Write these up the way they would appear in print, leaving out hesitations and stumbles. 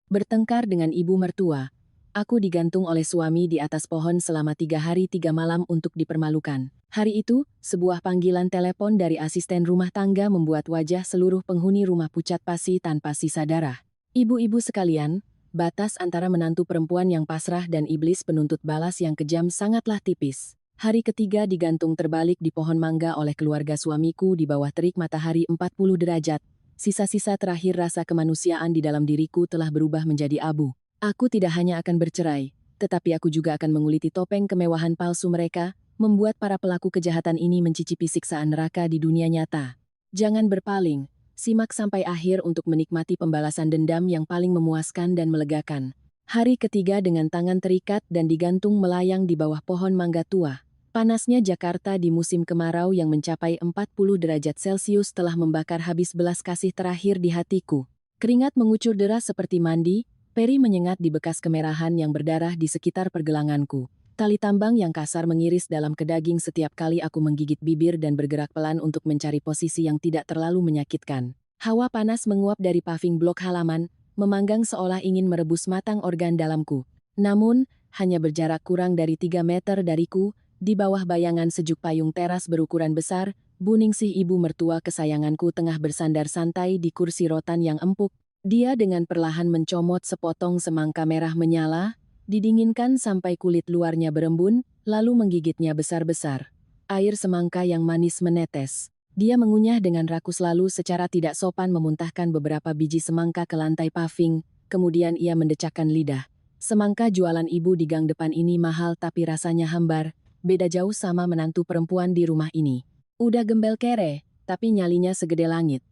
Bertengkar dengan ibu mertua. Aku digantung oleh suami di atas pohon selama 3 hari 3 malam untuk dipermalukan. Hari itu, sebuah panggilan telepon dari asisten rumah tangga membuat wajah seluruh penghuni rumah pucat pasi tanpa sisa darah. Ibu-ibu sekalian, batas antara menantu perempuan yang pasrah dan iblis penuntut balas yang kejam sangatlah tipis. Hari ketiga digantung terbalik di pohon mangga oleh keluarga suamiku di bawah terik matahari 40 derajat. Sisa-sisa terakhir rasa kemanusiaan di dalam diriku telah berubah menjadi abu. Aku tidak hanya akan bercerai, tetapi aku juga akan menguliti topeng kemewahan palsu mereka, membuat para pelaku kejahatan ini mencicipi siksaan neraka di dunia nyata. Jangan berpaling, simak sampai akhir untuk menikmati pembalasan dendam yang paling memuaskan dan melegakan. Hari ketiga dengan tangan terikat dan digantung melayang di bawah pohon mangga tua. Panasnya Jakarta di musim kemarau yang mencapai 40 derajat Celcius telah membakar habis belas kasih terakhir di hatiku. Keringat mengucur deras seperti mandi, peri menyengat di bekas kemerahan yang berdarah di sekitar pergelanganku. Tali tambang yang kasar mengiris dalam kedaging setiap kali aku menggigit bibir dan bergerak pelan untuk mencari posisi yang tidak terlalu menyakitkan. Hawa panas menguap dari paving blok halaman, memanggang seolah ingin merebus matang organ dalamku. Namun, hanya berjarak kurang dari 3 meter dariku, di bawah bayangan sejuk payung teras berukuran besar, Buningsih ibu mertua kesayanganku tengah bersandar santai di kursi rotan yang empuk. Dia dengan perlahan mencomot sepotong semangka merah menyala, didinginkan sampai kulit luarnya berembun, lalu menggigitnya besar-besar. Air semangka yang manis menetes. Dia mengunyah dengan rakus lalu secara tidak sopan memuntahkan beberapa biji semangka ke lantai paving, kemudian ia mendecakkan lidah. Semangka jualan ibu di gang depan ini mahal tapi rasanya hambar. Beda jauh sama menantu perempuan di rumah ini. Udah gembel kere, tapi nyalinya segede langit.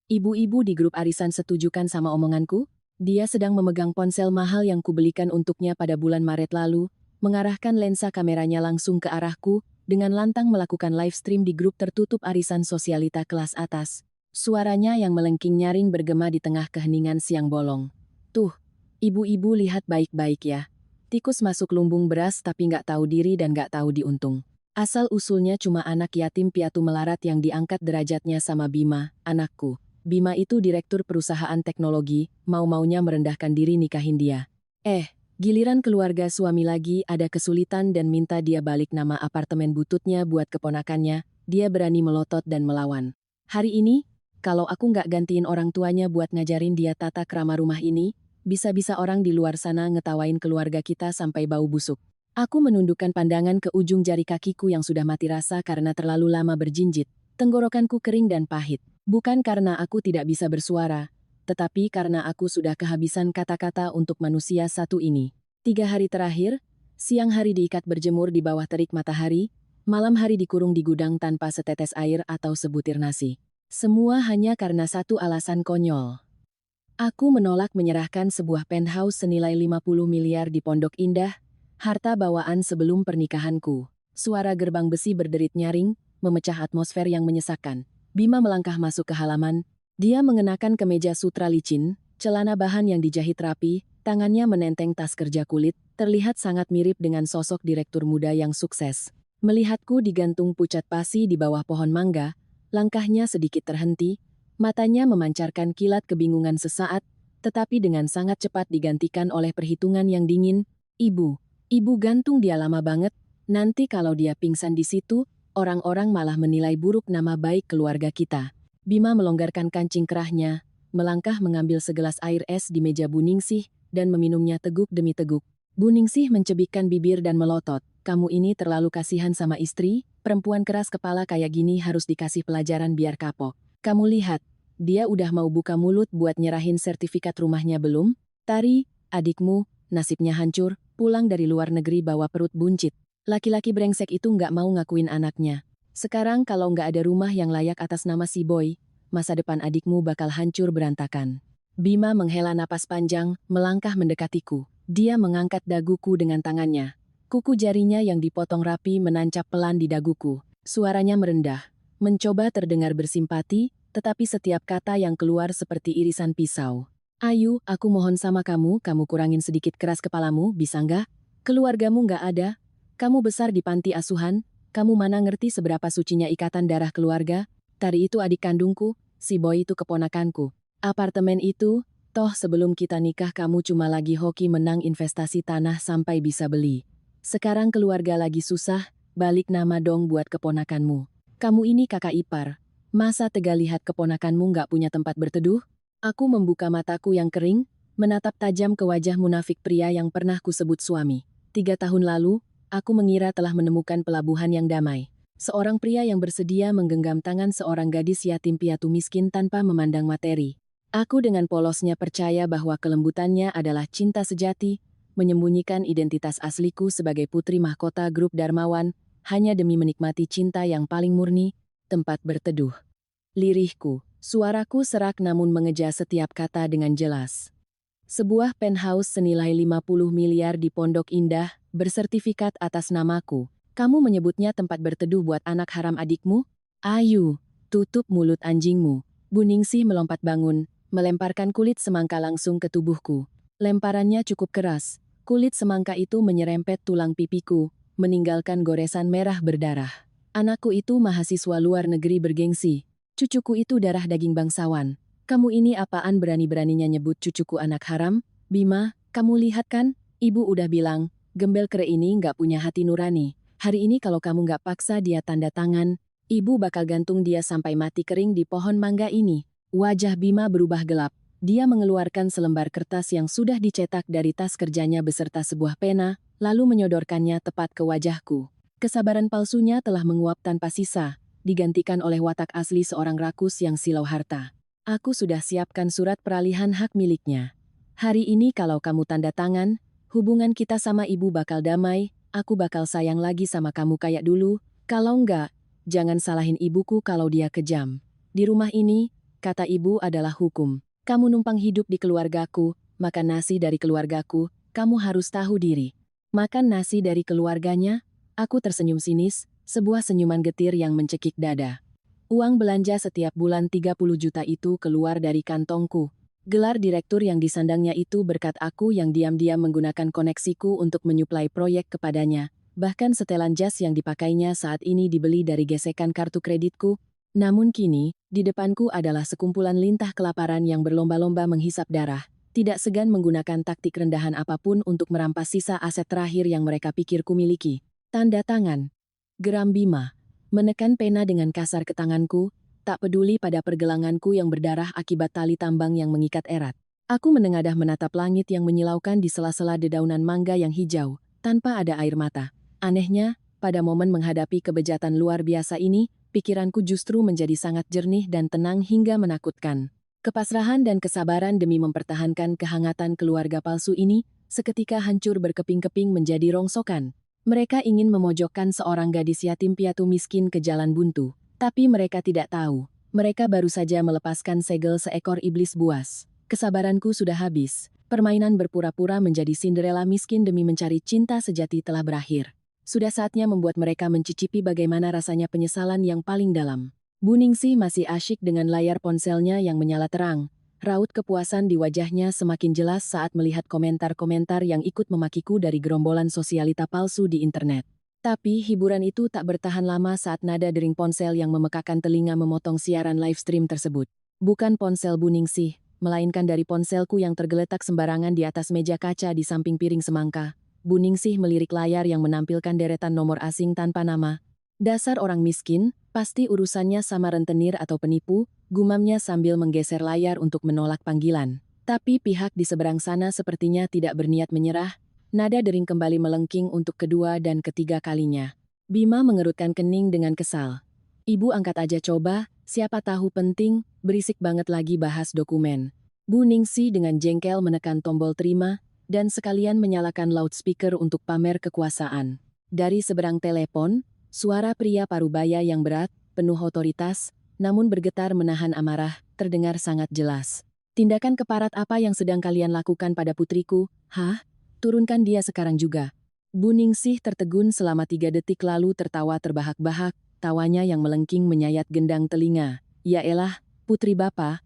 Ibu-ibu di grup arisan setujukan sama omonganku? Dia sedang memegang ponsel mahal yang kubelikan untuknya pada bulan Maret lalu, mengarahkan lensa kameranya langsung ke arahku, dengan lantang melakukan live stream di grup tertutup arisan sosialita kelas atas. Suaranya yang melengking nyaring bergema di tengah keheningan siang bolong. Tuh, ibu-ibu lihat baik-baik ya. Tikus masuk lumbung beras tapi nggak tahu diri dan nggak tahu diuntung. Asal-usulnya cuma anak yatim piatu melarat yang diangkat derajatnya sama Bima, anakku. Bima itu direktur perusahaan teknologi, mau-maunya merendahkan diri nikahin dia. Giliran keluarga suami lagi ada kesulitan dan minta dia balik nama apartemen bututnya buat keponakannya, dia berani melotot dan melawan. Hari ini, kalau aku nggak gantiin orang tuanya buat ngajarin dia tata krama rumah ini, bisa-bisa orang di luar sana ngetawain keluarga kita sampai bau busuk. Aku menundukkan pandangan ke ujung jari kakiku yang sudah mati rasa karena terlalu lama berjinjit. Tenggorokanku kering dan pahit. Bukan karena aku tidak bisa bersuara, tetapi karena aku sudah kehabisan kata-kata untuk manusia satu ini. 3 hari terakhir, siang hari diikat berjemur di bawah terik matahari, malam hari dikurung di gudang tanpa setetes air atau sebutir nasi. Semua hanya karena satu alasan konyol. Aku menolak menyerahkan sebuah penthouse senilai 50 miliar di Pondok Indah, harta bawaan sebelum pernikahanku. Suara gerbang besi berderit nyaring, memecah atmosfer yang menyesakkan. Bima melangkah masuk ke halaman. Dia mengenakan kemeja sutra licin, celana bahan yang dijahit rapi, tangannya menenteng tas kerja kulit, terlihat sangat mirip dengan sosok direktur muda yang sukses. Melihatku digantung pucat pasi di bawah pohon mangga, langkahnya sedikit terhenti, matanya memancarkan kilat kebingungan sesaat, tetapi dengan sangat cepat digantikan oleh perhitungan yang dingin. Ibu gantung dia lama banget, nanti kalau dia pingsan di situ, orang-orang malah menilai buruk nama baik keluarga kita. Bima melonggarkan kancing kerahnya, melangkah mengambil segelas air es di meja Buningsih, dan meminumnya teguk demi teguk. Buningsih mencebikkan bibir dan melotot. Kamu ini terlalu kasihan sama istri, perempuan keras kepala kayak gini harus dikasih pelajaran biar kapok. Kamu lihat, dia udah mau buka mulut buat nyerahin sertifikat rumahnya belum? Tari, adikmu, nasibnya hancur, pulang dari luar negeri bawa perut buncit. Laki-laki brengsek itu nggak mau ngakuin anaknya. Sekarang kalau nggak ada rumah yang layak atas nama si boy, masa depan adikmu bakal hancur berantakan. Bima menghela napas panjang, melangkah mendekatiku. Dia mengangkat daguku dengan tangannya. Kuku jarinya yang dipotong rapi menancap pelan di daguku. Suaranya merendah, mencoba terdengar bersimpati, tetapi setiap kata yang keluar seperti irisan pisau. Ayu, aku mohon sama kamu kurangin sedikit keras kepalamu, bisa nggak? Keluargamu nggak ada. Kamu besar di panti asuhan, kamu mana ngerti seberapa sucinya ikatan darah keluarga? Tari itu adik kandungku, si Boy itu keponakanku. Apartemen itu, Toh sebelum kita nikah kamu cuma lagi hoki menang investasi tanah sampai bisa beli. Sekarang keluarga lagi susah, balik nama dong buat keponakanmu. Kamu ini kakak ipar. Masa tega lihat keponakanmu nggak punya tempat berteduh? Aku membuka mataku yang kering, menatap tajam ke wajah munafik pria yang pernah kusebut suami. 3 tahun lalu, aku mengira telah menemukan pelabuhan yang damai. Seorang pria yang bersedia menggenggam tangan seorang gadis yatim piatu miskin tanpa memandang materi. Aku dengan polosnya percaya bahwa kelembutannya adalah cinta sejati, menyembunyikan identitas asliku sebagai putri mahkota grup Darmawan, hanya demi menikmati cinta yang paling murni, tempat berteduh. Lirihku, suaraku serak namun mengeja setiap kata dengan jelas. Sebuah penthouse senilai 50 miliar di Pondok Indah, bersertifikat atas namaku. Kamu menyebutnya tempat berteduh buat anak haram adikmu? Ayu, tutup mulut anjingmu. Bu Ningsih melompat bangun, melemparkan kulit semangka langsung ke tubuhku. Lemparannya cukup keras. Kulit semangka itu menyerempet tulang pipiku, meninggalkan goresan merah berdarah. Anakku itu mahasiswa luar negeri bergengsi. Cucuku itu darah daging bangsawan. Kamu ini apaan berani-beraninya nyebut cucuku anak haram? Bima, kamu lihat kan? Ibu udah bilang, gembel kere ini nggak punya hati nurani. Hari ini kalau kamu nggak paksa dia tanda tangan, ibu bakal gantung dia sampai mati kering di pohon mangga ini. Wajah Bima berubah gelap. Dia mengeluarkan selembar kertas yang sudah dicetak dari tas kerjanya beserta sebuah pena, lalu menyodorkannya tepat ke wajahku. Kesabaran palsunya telah menguap tanpa sisa, digantikan oleh watak asli seorang rakus yang silau harta. Aku sudah siapkan surat peralihan hak miliknya. Hari ini kalau kamu tanda tangan, hubungan kita sama ibu bakal damai, aku bakal sayang lagi sama kamu kayak dulu. Kalau enggak, jangan salahin ibuku kalau dia kejam. Di rumah ini, kata ibu adalah hukum. Kamu numpang hidup di keluargaku, makan nasi dari keluargaku, kamu harus tahu diri. Makan nasi dari keluarganya? Aku tersenyum sinis, sebuah senyuman getir yang mencekik dada. Uang belanja setiap bulan 30 juta itu keluar dari kantongku. Gelar direktur yang disandangnya itu berkat aku yang diam-diam menggunakan koneksiku untuk menyuplai proyek kepadanya. Bahkan setelan jas yang dipakainya saat ini dibeli dari gesekan kartu kreditku. Namun kini, di depanku adalah sekumpulan lintah kelaparan yang berlomba-lomba menghisap darah. Tidak segan menggunakan taktik rendahan apapun untuk merampas sisa aset terakhir yang mereka pikir ku miliki. Tanda tangan. Geram Bima. Menekan pena dengan kasar ke tanganku, tak peduli pada pergelanganku yang berdarah akibat tali tambang yang mengikat erat. Aku menengadah menatap langit yang menyilaukan di sela-sela dedaunan mangga yang hijau, tanpa ada air mata. Anehnya, pada momen menghadapi kebejatan luar biasa ini, pikiranku justru menjadi sangat jernih dan tenang hingga menakutkan. Kepasrahan dan kesabaran demi mempertahankan kehangatan keluarga palsu ini, seketika hancur berkeping-keping menjadi rongsokan. Mereka ingin memojokkan seorang gadis yatim piatu miskin ke jalan buntu. Tapi mereka tidak tahu, mereka baru saja melepaskan segel seekor iblis buas. Kesabaranku sudah habis, permainan berpura-pura menjadi Cinderella miskin demi mencari cinta sejati telah berakhir. Sudah saatnya membuat mereka mencicipi bagaimana rasanya penyesalan yang paling dalam. Bu Ningsih masih asyik dengan layar ponselnya yang menyala terang. Raut kepuasan di wajahnya semakin jelas saat melihat komentar-komentar yang ikut memakiku dari gerombolan sosialita palsu di internet. Tapi hiburan itu tak bertahan lama saat nada dering ponsel yang memekakan telinga memotong siaran live stream tersebut. Bukan ponsel Bu Ningsih, melainkan dari ponselku yang tergeletak sembarangan di atas meja kaca di samping piring semangka. Bu Ningsih melirik layar yang menampilkan deretan nomor asing tanpa nama. Dasar orang miskin, pasti urusannya sama rentenir atau penipu, gumamnya sambil menggeser layar untuk menolak panggilan. Tapi pihak di seberang sana sepertinya tidak berniat menyerah. Nada dering kembali melengking untuk kedua dan ketiga kalinya. Bima mengerutkan kening dengan kesal. Ibu angkat aja coba, siapa tahu penting, berisik banget lagi bahas dokumen. Bu Ningsih dengan jengkel menekan tombol terima, dan sekalian menyalakan loudspeaker untuk pamer kekuasaan. Dari seberang telepon, suara pria parubaya yang berat, penuh otoritas, namun bergetar menahan amarah, terdengar sangat jelas. Tindakan keparat apa yang sedang kalian lakukan pada putriku, hah? Turunkan dia sekarang juga. Bu Ningsih tertegun selama 3 detik lalu tertawa terbahak-bahak, tawanya yang melengking menyayat gendang telinga. Ya elah, putri bapak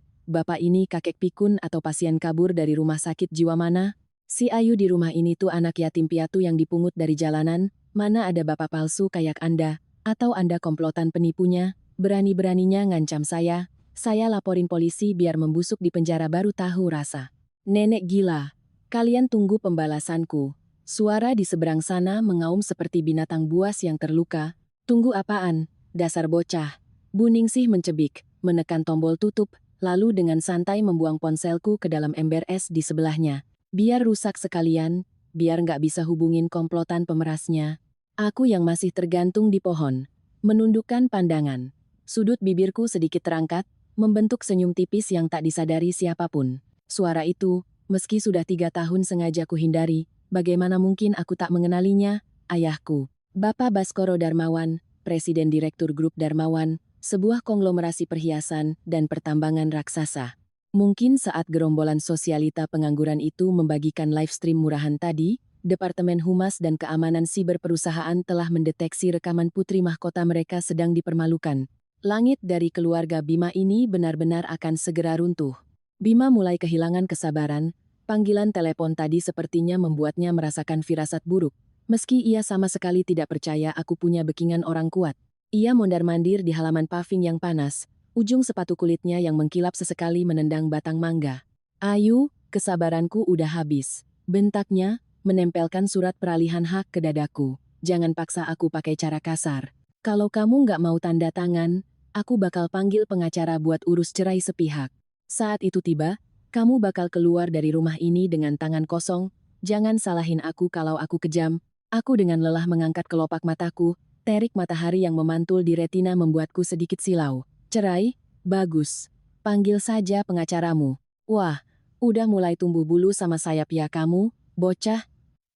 ini kakek pikun atau pasien kabur dari rumah sakit jiwa mana? Si Ayu di rumah ini tuh anak yatim piatu yang dipungut dari jalanan, mana ada bapak palsu kayak Anda, atau Anda komplotan penipunya, berani-beraninya ngancam saya. Saya laporin polisi biar membusuk di penjara baru tahu rasa. Nenek gila. Kalian tunggu pembalasanku. Suara di seberang sana mengaum seperti binatang buas yang terluka. Tunggu apaan? Dasar bocah. Bu Ningsih mencebik, menekan tombol tutup, lalu dengan santai membuang ponselku ke dalam ember es di sebelahnya. Biar rusak sekalian, biar nggak bisa hubungin komplotan pemerasnya. Aku yang masih tergantung di pohon, menundukkan pandangan. Sudut bibirku sedikit terangkat, membentuk senyum tipis yang tak disadari siapapun. Suara itu, meski sudah 3 tahun sengaja kuhindari, bagaimana mungkin aku tak mengenalinya? Ayahku, Bapak Baskoro Darmawan, Presiden Direktur Grup Darmawan, sebuah konglomerasi perhiasan dan pertambangan raksasa. Mungkin saat gerombolan sosialita pengangguran itu membagikan live stream murahan tadi, Departemen Humas dan Keamanan Siber perusahaan telah mendeteksi rekaman putri mahkota mereka sedang dipermalukan. Langit dari keluarga Bima ini benar-benar akan segera runtuh. Bima mulai kehilangan kesabaran, panggilan telepon tadi sepertinya membuatnya merasakan firasat buruk. Meski ia sama sekali tidak percaya aku punya backingan orang kuat. Ia mondar-mandir di halaman paving yang panas, ujung sepatu kulitnya yang mengkilap sesekali menendang batang mangga. Ayu, kesabaranku udah habis. Bentaknya, menempelkan surat peralihan hak ke dadaku. Jangan paksa aku pakai cara kasar. Kalau kamu nggak mau tanda tangan, aku bakal panggil pengacara buat urus cerai sepihak. Saat itu tiba, kamu bakal keluar dari rumah ini dengan tangan kosong. Jangan salahin aku kalau aku kejam. Aku dengan lelah mengangkat kelopak mataku, terik matahari yang memantul di retina membuatku sedikit silau. Cerai? Bagus. Panggil saja pengacaramu. Wah, udah mulai tumbuh bulu sama sayap ya kamu, bocah.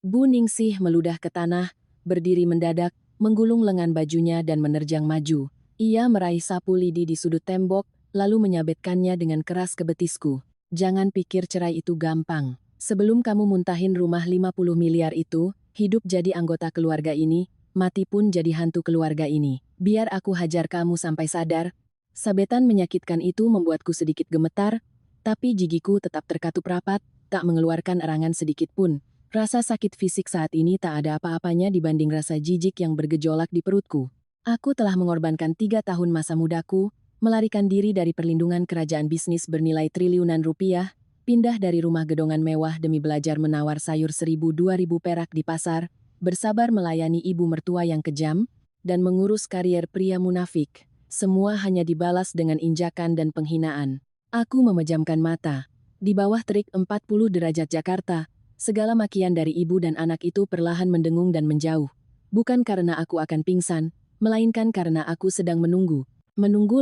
Bu Ningsih meludah ke tanah, berdiri mendadak, menggulung lengan bajunya dan menerjang maju. Ia meraih sapu lidi di sudut tembok, lalu menyabetkannya dengan keras ke betisku. Jangan pikir cerai itu gampang. Sebelum kamu muntahin rumah 50 miliar itu, hidup jadi anggota keluarga ini, mati pun jadi hantu keluarga ini. Biar aku hajar kamu sampai sadar. Sabetan menyakitkan itu membuatku sedikit gemetar, tapi gigiku tetap terkatup rapat, tak mengeluarkan erangan sedikit pun. Rasa sakit fisik saat ini tak ada apa-apanya dibanding rasa jijik yang bergejolak di perutku. Aku telah mengorbankan 3 tahun masa mudaku, melarikan diri dari perlindungan kerajaan bisnis bernilai triliunan rupiah, pindah dari rumah gedongan mewah demi belajar menawar sayur 1.000-2.000 perak di pasar, bersabar melayani ibu mertua yang kejam, dan mengurus karier pria munafik. Semua hanya dibalas dengan injakan dan penghinaan. Aku memejamkan mata. Di bawah terik 40 derajat Jakarta, segala makian dari ibu dan anak itu perlahan mendengung dan menjauh. Bukan karena aku akan pingsan, melainkan karena aku sedang menunggu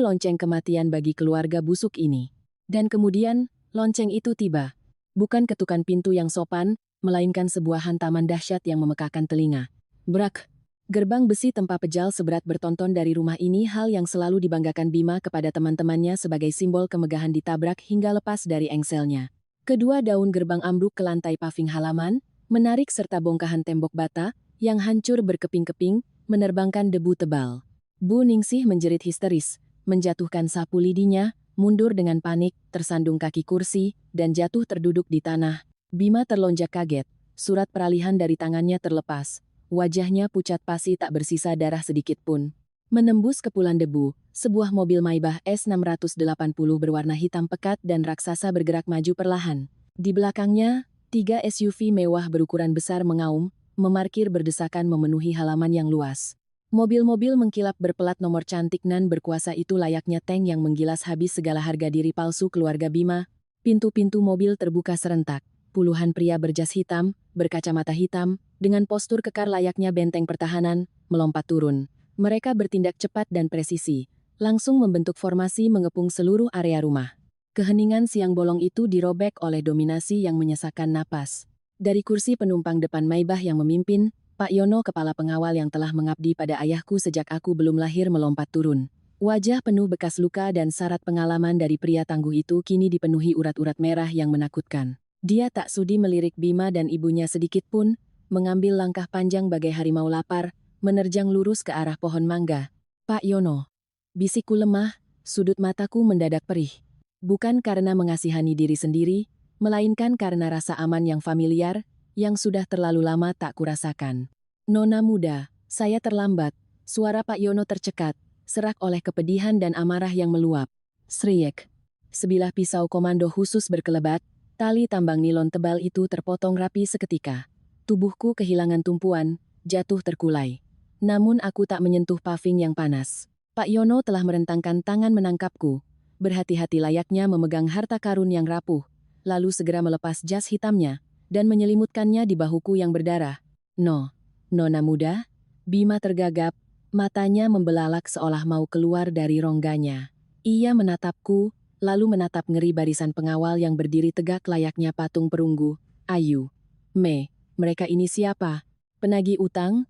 lonceng kematian bagi keluarga busuk ini. Dan kemudian, lonceng itu tiba. Bukan ketukan pintu yang sopan, melainkan sebuah hantaman dahsyat yang memekakan telinga. Brak! Gerbang besi tempa pejal seberat bertonton dari rumah ini hal yang selalu dibanggakan Bima kepada teman-temannya sebagai simbol kemegahan ditabrak hingga lepas dari engselnya. Kedua daun gerbang ambruk ke lantai paving halaman, menarik serta bongkahan tembok bata, yang hancur berkeping-keping, menerbangkan debu tebal. Bu Ningsih menjerit histeris, menjatuhkan sapu lidinya, mundur dengan panik, tersandung kaki kursi, dan jatuh terduduk di tanah. Bima terlonjak kaget, surat peralihan dari tangannya terlepas. Wajahnya pucat pasi tak bersisa darah sedikit pun. Menembus kepulan debu, sebuah mobil Maybach S680 berwarna hitam pekat dan raksasa bergerak maju perlahan. Di belakangnya, 3 SUV mewah berukuran besar mengaum, memarkir berdesakan memenuhi halaman yang luas. Mobil-mobil mengkilap berpelat nomor cantik nan berkuasa itu layaknya tank yang menggilas habis segala harga diri palsu keluarga Bima. Pintu-pintu mobil terbuka serentak. Puluhan pria berjas hitam, berkacamata hitam, dengan postur kekar layaknya benteng pertahanan, melompat turun. Mereka bertindak cepat dan presisi, langsung membentuk formasi mengepung seluruh area rumah. Keheningan siang bolong itu dirobek oleh dominasi yang menyesakkan napas. Dari kursi penumpang depan Maybach yang memimpin, Pak Yono kepala pengawal yang telah mengabdi pada ayahku sejak aku belum lahir melompat turun. Wajah penuh bekas luka dan syarat pengalaman dari pria tangguh itu kini dipenuhi urat-urat merah yang menakutkan. Dia tak sudi melirik Bima dan ibunya sedikit pun, mengambil langkah panjang bagai harimau lapar, menerjang lurus ke arah pohon mangga. Pak Yono. Bisikku lemah, sudut mataku mendadak perih. Bukan karena mengasihani diri sendiri, melainkan karena rasa aman yang familiar, yang sudah terlalu lama tak kurasakan. Nona muda, saya terlambat. Suara Pak Yono tercekat, serak oleh kepedihan dan amarah yang meluap. Sriek. Sebilah pisau komando khusus berkelebat, tali tambang nilon tebal itu terpotong rapi seketika. Tubuhku kehilangan tumpuan, jatuh terkulai. Namun aku tak menyentuh paving yang panas. Pak Yono telah merentangkan tangan menangkapku, berhati-hati layaknya memegang harta karun yang rapuh, lalu segera melepas jas hitamnya, dan menyelimutkannya di bahuku yang berdarah. Nona muda? Bima tergagap, matanya membelalak seolah mau keluar dari rongganya. Ia menatapku, lalu menatap ngeri barisan pengawal yang berdiri tegak layaknya patung perunggu. Ayu. Mereka ini siapa? Penagih utang?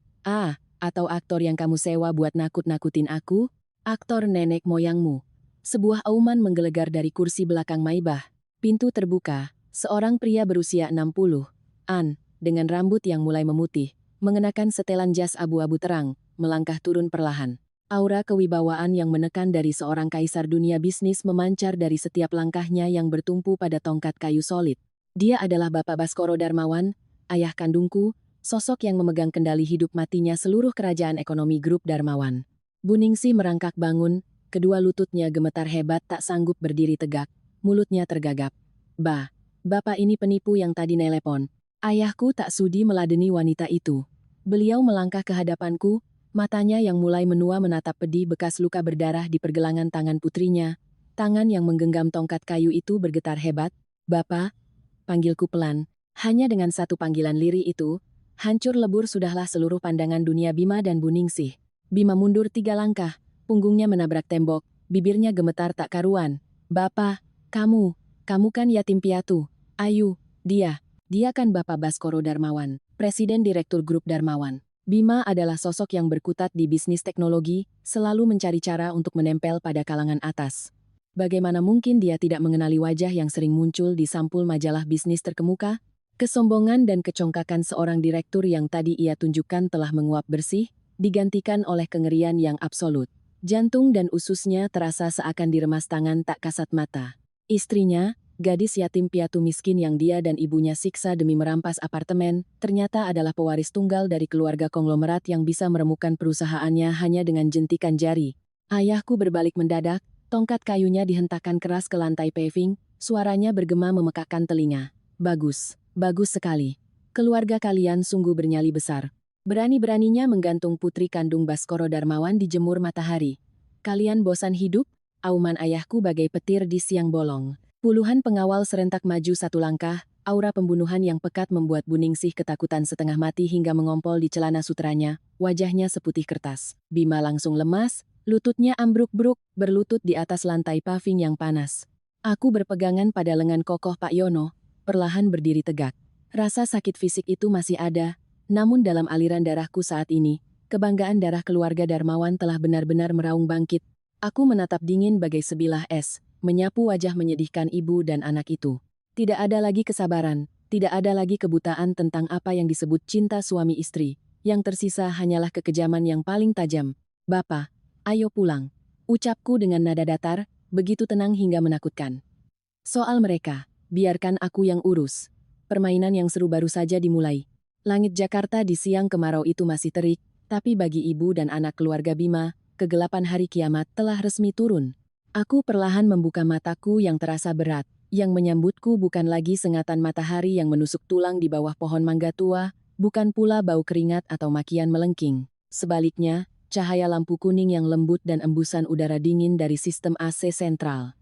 Atau aktor yang kamu sewa buat nakut-nakutin aku? Aktor nenek moyangmu. Sebuah auman menggelegar dari kursi belakang Maibah. Pintu terbuka, seorang pria berusia 60-an, dengan rambut yang mulai memutih, mengenakan setelan jas abu-abu terang, melangkah turun perlahan. Aura kewibawaan yang menekan dari seorang kaisar dunia bisnis memancar dari setiap langkahnya yang bertumpu pada tongkat kayu solid. Dia adalah Bapak Baskoro Darmawan, ayah kandungku, sosok yang memegang kendali hidup matinya seluruh kerajaan ekonomi grup Darmawan. Buningsih merangkak bangun, kedua lututnya gemetar hebat tak sanggup berdiri tegak, mulutnya tergagap. Bapak ini penipu yang tadi nelepon. Ayahku tak sudi meladeni wanita itu. Beliau melangkah ke hadapanku, matanya yang mulai menua menatap pedih bekas luka berdarah di pergelangan tangan putrinya. Tangan yang menggenggam tongkat kayu itu bergetar hebat. Bapak, panggilku pelan. Hanya dengan satu panggilan lirih itu, hancur lebur sudahlah seluruh pandangan dunia Bima dan Buningsih. Bima mundur 3 langkah, punggungnya menabrak tembok, bibirnya gemetar tak karuan. Bapak, kamu kan yatim piatu. Ayu, dia kan Bapak Baskoro Darmawan, Presiden Direktur Grup Darmawan. Bima adalah sosok yang berkutat di bisnis teknologi, selalu mencari cara untuk menempel pada kalangan atas. Bagaimana mungkin dia tidak mengenali wajah yang sering muncul di sampul majalah bisnis terkemuka? Kesombongan dan kecongkakan seorang direktur yang tadi ia tunjukkan telah menguap bersih, digantikan oleh kengerian yang absolut. Jantung dan ususnya terasa seakan diremas tangan tak kasat mata. Istrinya, gadis yatim piatu miskin yang dia dan ibunya siksa demi merampas apartemen, ternyata adalah pewaris tunggal dari keluarga konglomerat yang bisa meremukkan perusahaannya hanya dengan jentikan jari. Ayahku berbalik mendadak, tongkat kayunya dihentakkan keras ke lantai paving, suaranya bergema memekakkan telinga. Bagus sekali. Keluarga kalian sungguh bernyali besar. Berani-beraninya menggantung putri kandung Baskoro Darmawan di jemur matahari. Kalian bosan hidup? Auman ayahku bagai petir di siang bolong. Puluhan pengawal serentak maju satu langkah, aura pembunuhan yang pekat membuat Buningsih ketakutan setengah mati hingga mengompol di celana sutranya, wajahnya seputih kertas. Bima langsung lemas, lututnya ambruk-bruk, berlutut di atas lantai paving yang panas. Aku berpegangan pada lengan kokoh Pak Yono, perlahan berdiri tegak. Rasa sakit fisik itu masih ada, namun dalam aliran darahku saat ini, kebanggaan darah keluarga Darmawan telah benar-benar meraung bangkit. Aku menatap dingin bagai sebilah es, menyapu wajah menyedihkan ibu dan anak itu. Tidak ada lagi kesabaran, tidak ada lagi kebutaan tentang apa yang disebut cinta suami istri. Yang tersisa hanyalah kekejaman yang paling tajam. Bapak, ayo pulang. Ucapku dengan nada datar, begitu tenang hingga menakutkan. Soal mereka, biarkan aku yang urus. Permainan yang seru baru saja dimulai. Langit Jakarta di siang kemarau itu masih terik, tapi bagi ibu dan anak keluarga Bima, kegelapan hari kiamat telah resmi turun. Aku perlahan membuka mataku yang terasa berat. Yang menyambutku bukan lagi sengatan matahari yang menusuk tulang di bawah pohon mangga tua, bukan pula bau keringat atau makian melengking. Sebaliknya, cahaya lampu kuning yang lembut dan embusan udara dingin dari sistem AC sentral.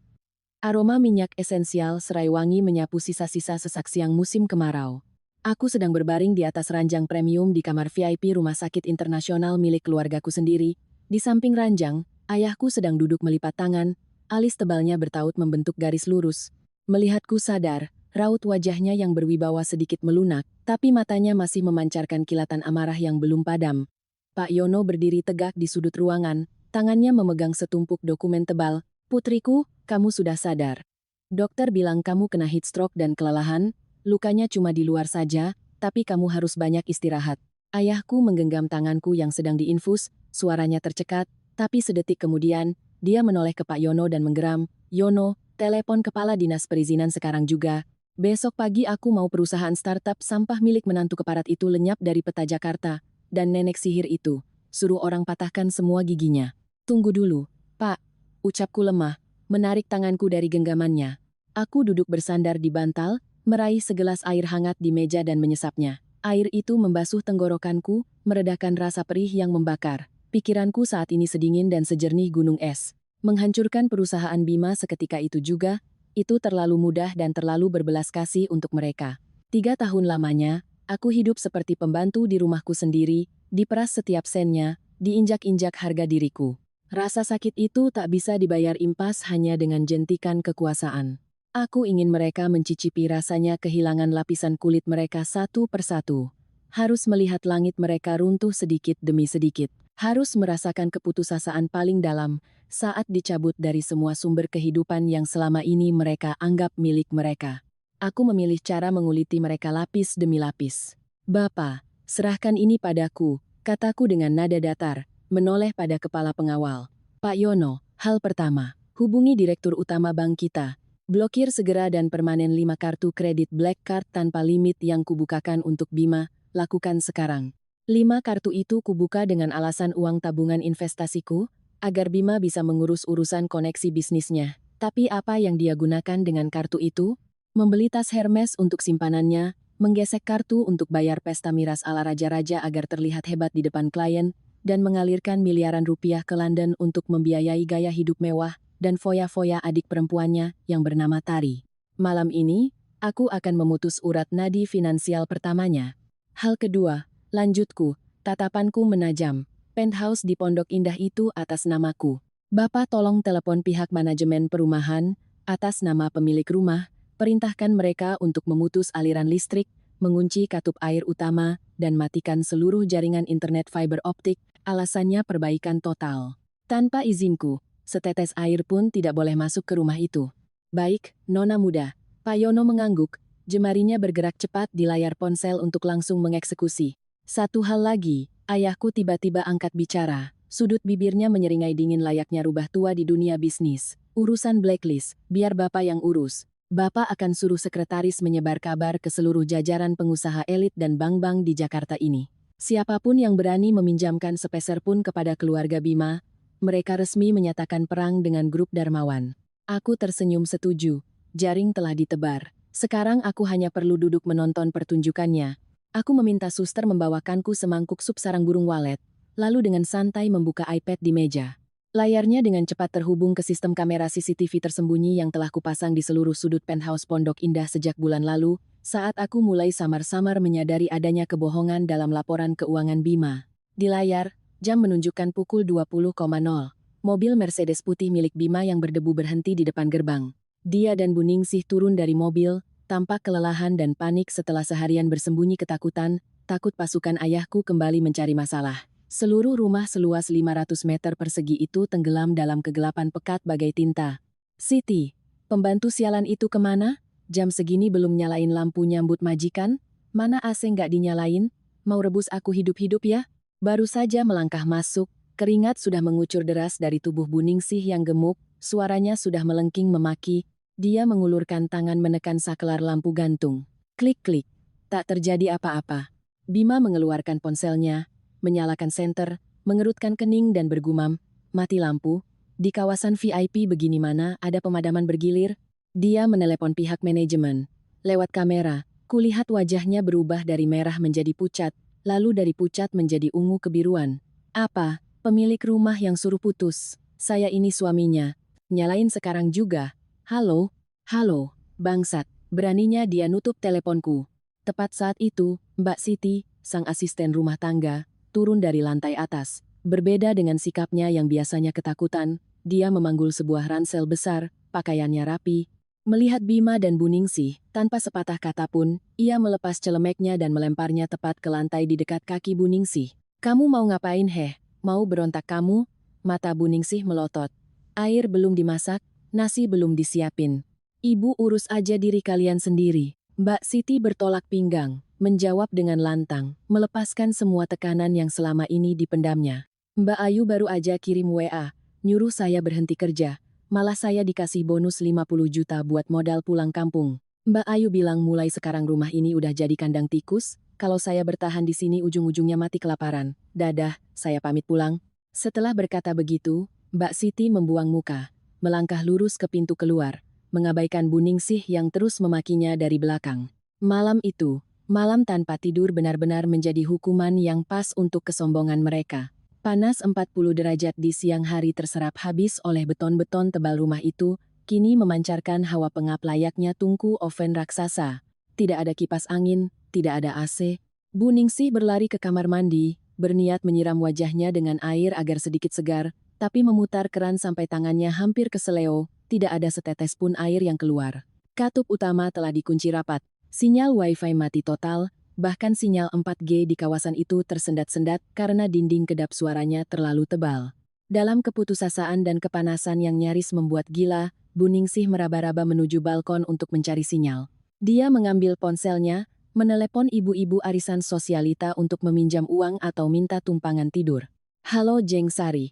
Aroma minyak esensial serai wangi menyapu sisa-sisa sesak siang musim kemarau. Aku sedang berbaring di atas ranjang premium di kamar VIP Rumah Sakit Internasional milik keluargaku sendiri. Di samping ranjang, ayahku sedang duduk melipat tangan, alis tebalnya bertaut membentuk garis lurus. Melihatku sadar, raut wajahnya yang berwibawa sedikit melunak, tapi matanya masih memancarkan kilatan amarah yang belum padam. Pak Yono berdiri tegak di sudut ruangan, tangannya memegang setumpuk dokumen tebal. Putriku, kamu sudah sadar. Dokter bilang kamu kena heat stroke dan kelelahan, lukanya cuma di luar saja, tapi kamu harus banyak istirahat. Ayahku menggenggam tanganku yang sedang diinfus, suaranya tercekat, tapi sedetik kemudian, dia menoleh ke Pak Yono dan menggeram, Yono, telepon kepala dinas perizinan sekarang juga. Besok pagi aku mau perusahaan startup sampah milik menantu keparat itu lenyap dari peta Jakarta, dan nenek sihir itu, suruh orang patahkan semua giginya. Tunggu dulu, Pak, ucapku lemah, menarik tanganku dari genggamannya. Aku duduk bersandar di bantal, meraih segelas air hangat di meja dan menyesapnya. Air itu membasuh tenggorokanku, meredakan rasa perih yang membakar. Pikiranku saat ini sedingin dan sejernih gunung es. Menghancurkan perusahaan Bima seketika itu juga, itu terlalu mudah dan terlalu berbelas kasih untuk mereka. 3 tahun lamanya, aku hidup seperti pembantu di rumahku sendiri, diperas setiap sennya, diinjak-injak harga diriku. Rasa sakit itu tak bisa dibayar impas hanya dengan jentikan kekuasaan. Aku ingin mereka mencicipi rasanya kehilangan lapisan kulit mereka satu persatu. Harus melihat langit mereka runtuh sedikit demi sedikit. Harus merasakan keputusasaan paling dalam saat dicabut dari semua sumber kehidupan yang selama ini mereka anggap milik mereka. Aku memilih cara menguliti mereka lapis demi lapis. "Bapa, serahkan ini padaku," kataku dengan nada datar, menoleh pada kepala pengawal. "Pak Yono, hal pertama, hubungi direktur utama bank kita. Blokir segera dan permanen 5 kartu kredit Black Card tanpa limit yang kubukakan untuk Bima, lakukan sekarang. 5 kartu itu kubuka dengan alasan uang tabungan investasiku, agar Bima bisa mengurus urusan koneksi bisnisnya. Tapi apa yang dia gunakan dengan kartu itu? Membeli tas Hermes untuk simpanannya, menggesek kartu untuk bayar pesta miras ala raja-raja agar terlihat hebat di depan klien, dan mengalirkan miliaran rupiah ke London untuk membiayai gaya hidup mewah dan foya-foya adik perempuannya yang bernama Tari. Malam ini, aku akan memutus urat nadi finansial pertamanya. Hal kedua, lanjutku, tatapanku menajam. Penthouse di Pondok Indah itu atas namaku. Bapak tolong telepon pihak manajemen perumahan, atas nama pemilik rumah, perintahkan mereka untuk memutus aliran listrik, mengunci katup air utama, dan matikan seluruh jaringan internet fiber optik, alasannya perbaikan total. Tanpa izinku, setetes air pun tidak boleh masuk ke rumah itu. "Baik, Nona muda." Pak Yono mengangguk, jemarinya bergerak cepat di layar ponsel untuk langsung mengeksekusi. "Satu hal lagi," ayahku tiba-tiba angkat bicara. Sudut bibirnya menyeringai dingin layaknya rubah tua di dunia bisnis. "Urusan blacklist, biar Bapak yang urus. Bapak akan suruh sekretaris menyebar kabar ke seluruh jajaran pengusaha elit dan bank-bank di Jakarta ini. Siapapun yang berani meminjamkan sepeser pun kepada keluarga Bima, mereka resmi menyatakan perang dengan grup Darmawan." Aku tersenyum setuju. Jaring telah ditebar. Sekarang aku hanya perlu duduk menonton pertunjukannya. Aku meminta suster membawakanku semangkuk sup sarang burung walet, lalu dengan santai membuka iPad di meja. Layarnya dengan cepat terhubung ke sistem kamera CCTV tersembunyi yang telah kupasang di seluruh sudut penthouse Pondok Indah sejak bulan lalu, saat aku mulai samar-samar menyadari adanya kebohongan dalam laporan keuangan Bima. Di layar, jam menunjukkan pukul 20.00. Mobil Mercedes putih milik Bima yang berdebu berhenti di depan gerbang. Dia dan Bu Ningsih turun dari mobil, tampak kelelahan dan panik setelah seharian bersembunyi ketakutan, takut pasukan ayahku kembali mencari masalah. Seluruh rumah seluas 500 meter persegi itu tenggelam dalam kegelapan pekat bagai tinta. "Siti, pembantu sialan itu kemana? Jam segini belum nyalain lampu nyambut majikan? Mana AC nggak dinyalain? Mau rebus aku hidup-hidup ya?" Baru saja melangkah masuk, keringat sudah mengucur deras dari tubuh Bu Ningsih yang gemuk, suaranya sudah melengking memaki. Dia mengulurkan tangan menekan saklar lampu gantung. Klik-klik. Tak terjadi apa-apa. Bima mengeluarkan ponselnya, menyalakan senter, mengerutkan kening dan bergumam, "Mati lampu. Di kawasan VIP begini mana ada pemadaman bergilir?" Dia menelepon pihak manajemen. Lewat kamera, kulihat wajahnya berubah dari merah menjadi pucat, lalu dari pucat menjadi ungu kebiruan. "Apa? Pemilik rumah yang suruh putus. Saya ini suaminya. Nyalain sekarang juga. Halo? Halo, bangsat." Beraninya dia nutup teleponku. Tepat saat itu, Mbak Siti, sang asisten rumah tangga, turun dari lantai atas. Berbeda dengan sikapnya yang biasanya ketakutan, dia memanggul sebuah ransel besar, pakaiannya rapi. Melihat Bima dan Bu Ningsih, tanpa sepatah kata pun, ia melepas celemeknya dan melemparnya tepat ke lantai di dekat kaki Bu Ningsih. "Kamu mau ngapain heh? Mau berontak kamu?" Mata Bu Ningsih melotot. "Air belum dimasak, nasi belum disiapin. Ibu urus aja diri kalian sendiri." Mbak Siti bertolak pinggang, menjawab dengan lantang, melepaskan semua tekanan yang selama ini dipendamnya. "Mbak Ayu baru aja kirim WA, nyuruh saya berhenti kerja. Malah saya dikasih bonus 50 juta buat modal pulang kampung. Mbak Ayu bilang mulai sekarang rumah ini udah jadi kandang tikus, kalau saya bertahan di sini ujung-ujungnya mati kelaparan. Dadah, saya pamit pulang." Setelah berkata begitu, Mbak Siti membuang muka. melangkah lurus ke pintu keluar, mengabaikan Bu Ningsih yang terus memakinya dari belakang. Malam itu, malam tanpa tidur benar-benar menjadi hukuman yang pas untuk kesombongan mereka. Panas 40 derajat di siang hari terserap habis oleh beton-beton tebal rumah itu, kini memancarkan hawa pengap layaknya tungku oven raksasa. Tidak ada kipas angin, tidak ada AC. Bu Ningsih berlari ke kamar mandi, berniat menyiram wajahnya dengan air agar sedikit segar, tapi memutar keran sampai tangannya hampir keseleo, tidak ada setetes pun air yang keluar. Katup utama telah dikunci rapat, sinyal Wi-Fi mati total, bahkan sinyal 4G di kawasan itu tersendat-sendat karena dinding kedap suaranya terlalu tebal. Dalam keputusasaan dan kepanasan yang nyaris membuat gila, Bu Ningsih meraba-raba menuju balkon untuk mencari sinyal. Dia mengambil ponselnya, menelepon ibu-ibu arisan sosialita untuk meminjam uang atau minta tumpangan tidur. Halo Jeng Sari.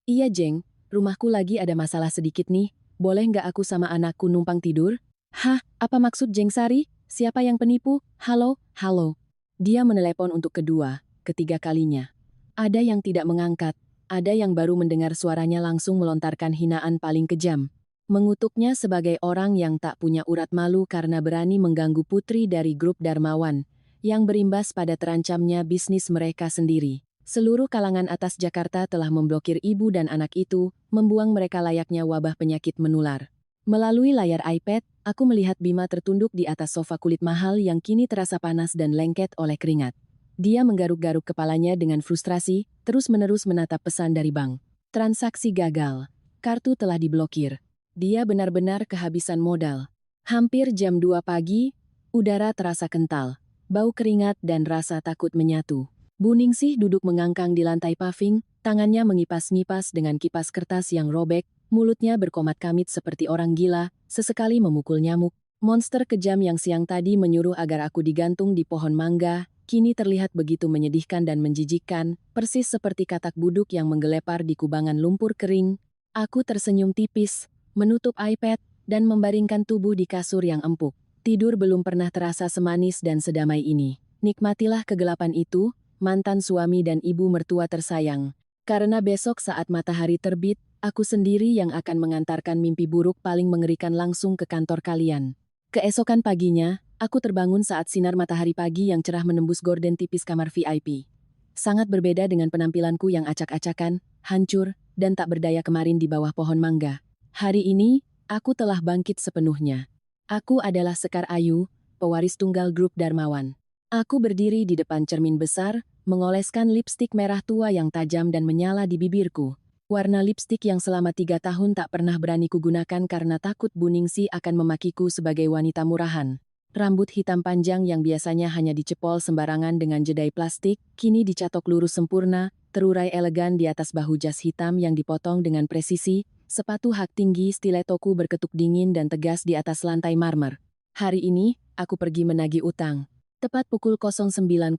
Iya Jeng, rumahku lagi ada masalah sedikit nih, boleh nggak aku sama anakku numpang tidur? Hah, apa maksud Jeng Sari? Siapa yang penipu? Halo, halo. Dia menelepon untuk kedua, ketiga kalinya. Ada yang tidak mengangkat, ada yang baru mendengar suaranya langsung melontarkan hinaan paling kejam. Mengutuknya sebagai orang yang tak punya urat malu karena berani mengganggu putri dari grup Darmawan, yang berimbas pada terancamnya bisnis mereka sendiri. Seluruh kalangan atas Jakarta telah memblokir ibu dan anak itu, membuang mereka layaknya wabah penyakit menular. Melalui layar iPad, aku melihat Bima tertunduk di atas sofa kulit mahal yang kini terasa panas dan lengket oleh keringat. Dia menggaruk-garuk kepalanya dengan frustrasi, terus-menerus menatap pesan dari bank. Transaksi gagal. Kartu telah diblokir. Dia benar-benar kehabisan modal. Hampir jam 2 pagi, udara terasa kental. Bau keringat dan rasa takut menyatu. Bu Ningsih duduk mengangkang di lantai paving, tangannya mengipas-ngipas dengan kipas kertas yang robek, mulutnya berkomat-kamit seperti orang gila, sesekali memukul nyamuk. Monster kejam yang siang tadi menyuruh agar aku digantung di pohon mangga, kini terlihat begitu menyedihkan dan menjijikkan, persis seperti katak buduk yang menggelepar di kubangan lumpur kering. Aku tersenyum tipis, menutup iPad, dan membaringkan tubuh di kasur yang empuk. Tidur belum pernah terasa semanis dan sedamai ini. Nikmatilah kegelapan itu, mantan suami dan ibu mertua tersayang. Karena besok saat matahari terbit, aku sendiri yang akan mengantarkan mimpi buruk paling mengerikan langsung ke kantor kalian. Keesokan paginya, aku terbangun saat sinar matahari pagi yang cerah menembus gorden tipis kamar VIP. Sangat berbeda dengan penampilanku yang acak-acakan, hancur, dan tak berdaya kemarin di bawah pohon mangga. Hari ini, aku telah bangkit sepenuhnya. Aku adalah Sekar Ayu, pewaris tunggal grup Darmawan. Aku berdiri di depan cermin besar, mengoleskan lipstik merah tua yang tajam dan menyala di bibirku. Warna lipstik yang selama 3 tahun tak pernah berani kugunakan karena takut Bu Ningsih akan memakiku sebagai wanita murahan. Rambut hitam panjang yang biasanya hanya dicepol sembarangan dengan jedai plastik, kini dicatok lurus sempurna, terurai elegan di atas bahu jas hitam yang dipotong dengan presisi. Sepatu hak tinggi stiletoku berketuk dingin dan tegas di atas lantai marmer. Hari ini, aku pergi menagih utang. Tepat pukul 09.00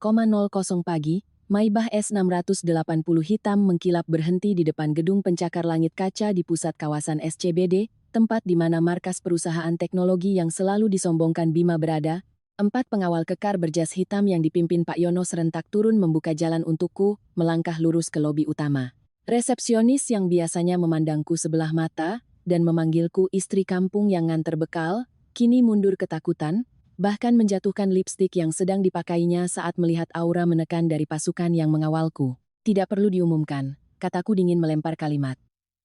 pagi, Maybach S680 hitam mengkilap berhenti di depan gedung pencakar langit kaca di pusat kawasan SCBD, tempat di mana markas perusahaan teknologi yang selalu disombongkan Bima berada. 4 pengawal kekar berjas hitam yang dipimpin Pak Yono serentak turun membuka jalan untukku, melangkah lurus ke lobi utama. Resepsionis yang biasanya memandangku sebelah mata dan memanggilku istri kampung yang nganter bekal, kini mundur ketakutan, bahkan menjatuhkan lipstik yang sedang dipakainya saat melihat aura menekan dari pasukan yang mengawalku. Tidak perlu diumumkan, kataku dingin melempar kalimat.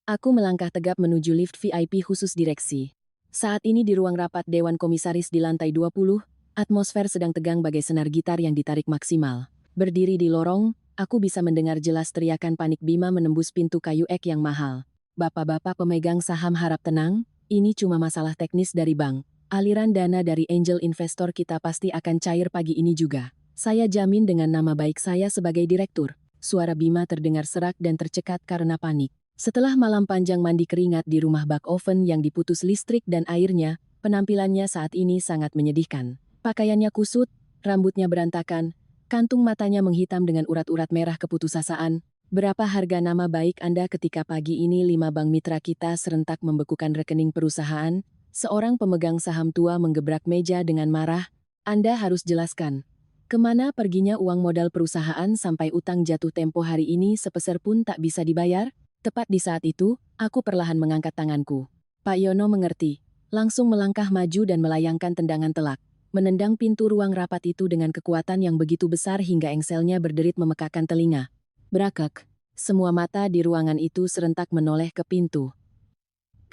Aku melangkah tegap menuju lift VIP khusus direksi. Saat ini di ruang rapat Dewan Komisaris di lantai 20, atmosfer sedang tegang bagai senar gitar yang ditarik maksimal. Berdiri di lorong, aku bisa mendengar jelas teriakan panik Bima menembus pintu kayu ek yang mahal. Bapak-bapak pemegang saham harap tenang, ini cuma masalah teknis dari bank. Aliran dana dari angel investor kita pasti akan cair pagi ini juga. Saya jamin dengan nama baik saya sebagai direktur. Suara Bima terdengar serak dan tercekat karena panik. Setelah malam panjang mandi keringat di rumah bak oven yang diputus listrik dan airnya, penampilannya saat ini sangat menyedihkan. Pakaiannya kusut, rambutnya berantakan, kantung matanya menghitam dengan urat-urat merah keputusasaan. Berapa harga nama baik Anda ketika pagi ini 5 bank mitra kita serentak membekukan rekening perusahaan? Seorang pemegang saham tua menggebrak meja dengan marah. Anda harus jelaskan. Kemana perginya uang modal perusahaan sampai utang jatuh tempo hari ini sepeser pun tak bisa dibayar? Tepat di saat itu, aku perlahan mengangkat tanganku. Pak Yono mengerti, langsung melangkah maju dan melayangkan tendangan telak, menendang pintu ruang rapat itu dengan kekuatan yang begitu besar hingga engselnya berderit memekakan telinga. Berakak, semua mata di ruangan itu serentak menoleh ke pintu.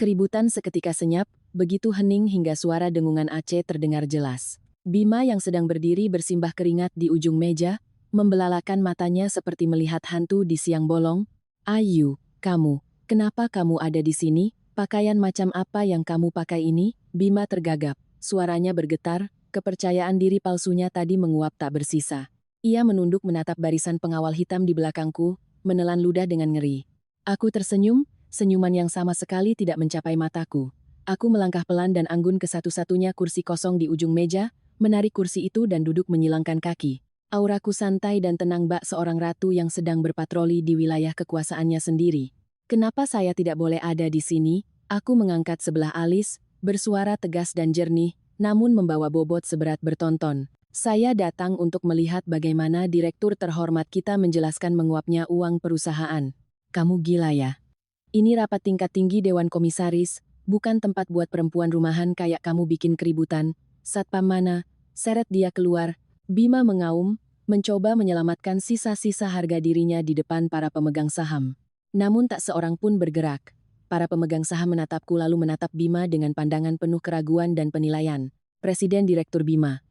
Keributan seketika senyap, begitu hening hingga suara dengungan Aceh terdengar jelas. Bima yang sedang berdiri bersimbah keringat di ujung meja, membelalakan matanya seperti melihat hantu di siang bolong. Ayu, kamu, kenapa kamu ada di sini? Pakaian macam apa yang kamu pakai ini? Bima tergagap, suaranya bergetar, kepercayaan diri palsunya tadi menguap tak bersisa. Ia menunduk menatap barisan pengawal hitam di belakangku, menelan ludah dengan ngeri. Aku tersenyum, senyuman yang sama sekali tidak mencapai mataku. Aku melangkah pelan dan anggun ke satu-satunya kursi kosong di ujung meja, menarik kursi itu dan duduk menyilangkan kaki. Auraku santai dan tenang bak seorang ratu yang sedang berpatroli di wilayah kekuasaannya sendiri. Kenapa saya tidak boleh ada di sini? Aku mengangkat sebelah alis, bersuara tegas dan jernih, namun membawa bobot seberat bertonton. Saya datang untuk melihat bagaimana direktur terhormat kita menjelaskan menguapnya uang perusahaan. Kamu gila ya? Ini rapat tingkat tinggi Dewan Komisaris, bukan tempat buat perempuan rumahan kayak kamu bikin keributan. Satpam mana? Seret dia keluar. Bima mengaum, mencoba menyelamatkan sisa-sisa harga dirinya di depan para pemegang saham. Namun tak seorang pun bergerak. Para pemegang saham menatapku lalu menatap Bima dengan pandangan penuh keraguan dan penilaian. Presiden Direktur Bima.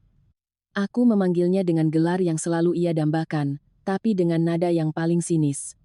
Aku memanggilnya dengan gelar yang selalu ia dambakan, tapi dengan nada yang paling sinis.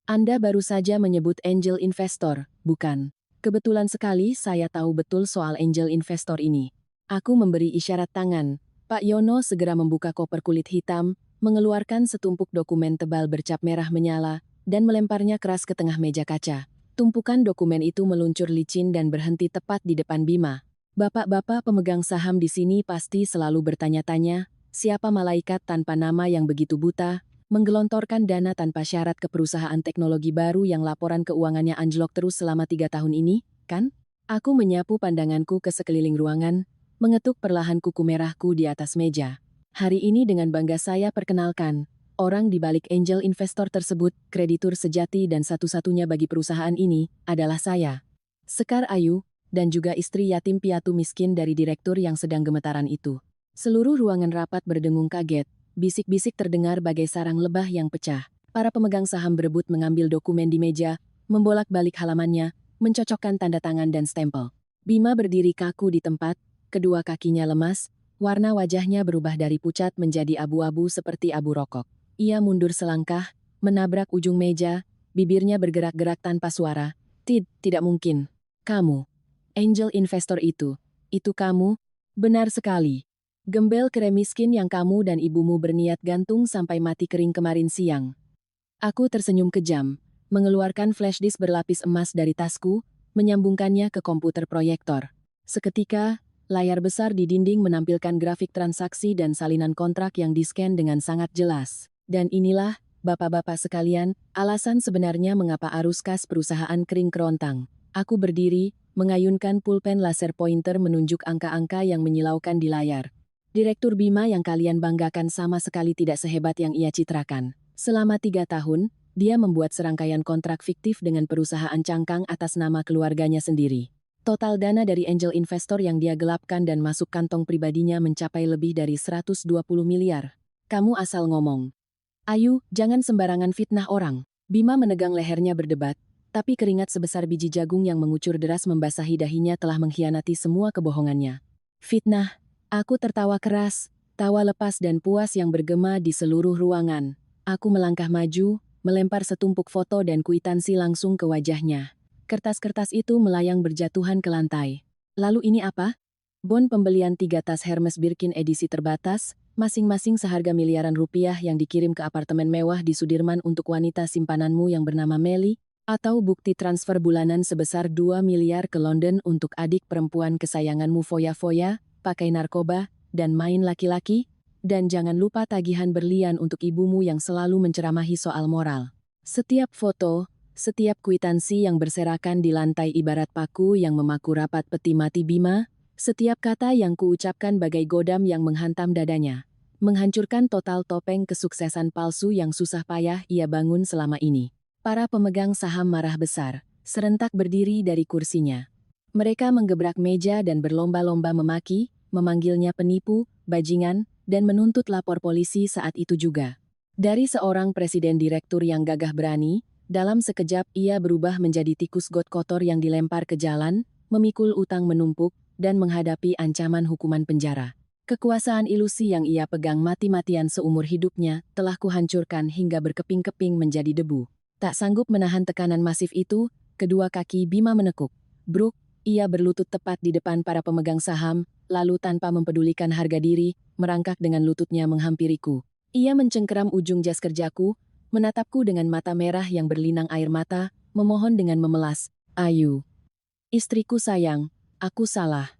Anda baru saja menyebut angel investor, bukan? Kebetulan sekali saya tahu betul soal angel investor ini. Aku memberi isyarat tangan. Pak Yono segera membuka koper kulit hitam, mengeluarkan setumpuk dokumen tebal bercap merah menyala, dan melemparnya keras ke tengah meja kaca. Tumpukan dokumen itu meluncur licin dan berhenti tepat di depan Bima. Bapak-bapak pemegang saham di sini pasti selalu bertanya-tanya, siapa malaikat tanpa nama yang begitu buta, menggelontorkan dana tanpa syarat ke perusahaan teknologi baru yang laporan keuangannya anjlok terus selama 3 tahun ini, kan? Aku menyapu pandanganku ke sekeliling ruangan, mengetuk perlahan kuku merahku di atas meja. Hari ini dengan bangga saya perkenalkan, orang di balik angel investor tersebut, kreditur sejati dan satu-satunya bagi perusahaan ini, adalah saya. Sekar Ayu, dan juga istri yatim piatu miskin dari direktur yang sedang gemetaran itu. Seluruh ruangan rapat berdengung kaget, bisik-bisik terdengar bagai sarang lebah yang pecah. Para pemegang saham berebut mengambil dokumen di meja, membolak-balik halamannya, mencocokkan tanda tangan dan stempel. Bima berdiri kaku di tempat, kedua kakinya lemas, warna wajahnya berubah dari pucat menjadi abu-abu seperti abu rokok. Ia mundur selangkah, menabrak ujung meja, bibirnya bergerak-gerak tanpa suara. Tidak mungkin. Kamu. Angel investor itu kamu? Benar sekali. Gembel kere miskin yang kamu dan ibumu berniat gantung sampai mati kering kemarin siang. Aku tersenyum kejam, mengeluarkan flash disk berlapis emas dari tasku, menyambungkannya ke komputer proyektor. Seketika, layar besar di dinding menampilkan grafik transaksi dan salinan kontrak yang di-scan dengan sangat jelas. Dan inilah, bapak-bapak sekalian, alasan sebenarnya mengapa arus kas perusahaan kering kerontang. Aku berdiri, mengayunkan pulpen laser pointer menunjuk angka-angka yang menyilaukan di layar. Direktur Bima yang kalian banggakan sama sekali tidak sehebat yang ia citrakan. Selama 3 tahun, dia membuat serangkaian kontrak fiktif dengan perusahaan cangkang atas nama keluarganya sendiri. Total dana dari angel investor yang dia gelapkan dan masuk kantong pribadinya mencapai lebih dari 120 miliar. Kamu asal ngomong. Ayu, jangan sembarangan fitnah orang. Bima menegang lehernya berdebat, tapi keringat sebesar biji jagung yang mengucur deras membasahi dahinya telah mengkhianati semua kebohongannya. Fitnah. Aku tertawa keras, tawa lepas dan puas yang bergema di seluruh ruangan. Aku melangkah maju, melempar setumpuk foto dan kwitansi langsung ke wajahnya. Kertas-kertas itu melayang berjatuhan ke lantai. Lalu ini apa? Bon pembelian 3 tas Hermes Birkin edisi terbatas, masing-masing seharga miliaran rupiah yang dikirim ke apartemen mewah di Sudirman untuk wanita simpananmu yang bernama Meli, atau bukti transfer bulanan sebesar 2 miliar ke London untuk adik perempuan kesayanganmu foya-foya, pakai narkoba, dan main laki-laki, dan jangan lupa tagihan berlian untuk ibumu yang selalu menceramahi soal moral. Setiap foto, setiap kwitansi yang berserakan di lantai ibarat paku yang memaku rapat peti mati Bima, setiap kata yang kuucapkan bagai godam yang menghantam dadanya, menghancurkan total topeng kesuksesan palsu yang susah payah ia bangun selama ini. Para pemegang saham marah besar, serentak berdiri dari kursinya. Mereka menggebrak meja dan berlomba-lomba memaki, memanggilnya penipu, bajingan, dan menuntut lapor polisi saat itu juga. Dari seorang presiden direktur yang gagah berani, dalam sekejap ia berubah menjadi tikus got kotor yang dilempar ke jalan, memikul utang menumpuk, dan menghadapi ancaman hukuman penjara. Kekuasaan ilusi yang ia pegang mati-matian seumur hidupnya telah kuhancurkan hingga berkeping-keping menjadi debu. Tak sanggup menahan tekanan masif itu, kedua kaki Bima menekuk. Bruk, ia berlutut tepat di depan para pemegang saham, lalu tanpa mempedulikan harga diri, merangkak dengan lututnya menghampiriku. Ia mencengkeram ujung jas kerjaku, menatapku dengan mata merah yang berlinang air mata, memohon dengan memelas, "Ayu, istriku sayang, aku salah.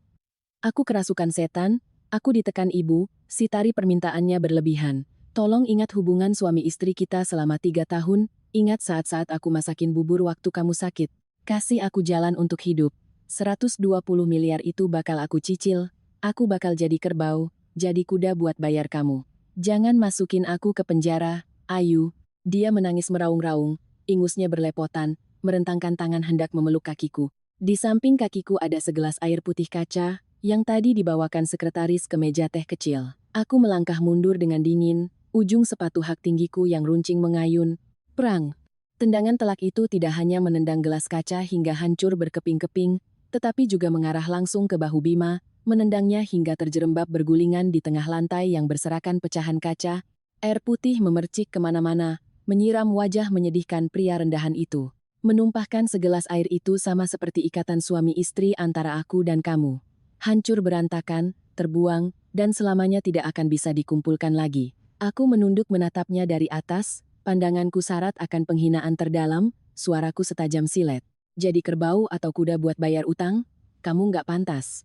Aku kerasukan setan, aku ditekan ibu." Si Tari permintaannya berlebihan. "Tolong ingat hubungan suami istri kita selama 3 tahun, ingat saat-saat aku masakin bubur waktu kamu sakit. Kasih aku jalan untuk hidup. 120 miliar itu bakal aku cicil, aku bakal jadi kerbau, jadi kuda buat bayar kamu. Jangan masukin aku ke penjara, Ayu." Dia menangis meraung-raung, ingusnya berlepotan, merentangkan tangan hendak memeluk kakiku. Di samping kakiku ada segelas air putih kaca, yang tadi dibawakan sekretaris ke meja teh kecil. Aku melangkah mundur dengan dingin, ujung sepatu hak tinggiku yang runcing mengayun. Prang! Tendangan telak itu tidak hanya menendang gelas kaca hingga hancur berkeping-keping, tetapi juga mengarah langsung ke bahu Bima, menendangnya hingga terjerembab bergulingan di tengah lantai yang berserakan pecahan kaca. Air putih memercik kemana-mana, menyiram wajah menyedihkan pria rendahan itu. Menumpahkan segelas air itu sama seperti ikatan suami istri antara aku dan kamu. Hancur berantakan, terbuang, dan selamanya tidak akan bisa dikumpulkan lagi. Aku menunduk menatapnya dari atas, pandanganku syarat akan penghinaan terdalam, suaraku setajam silet. "Jadi kerbau atau kuda buat bayar utang? Kamu nggak pantas.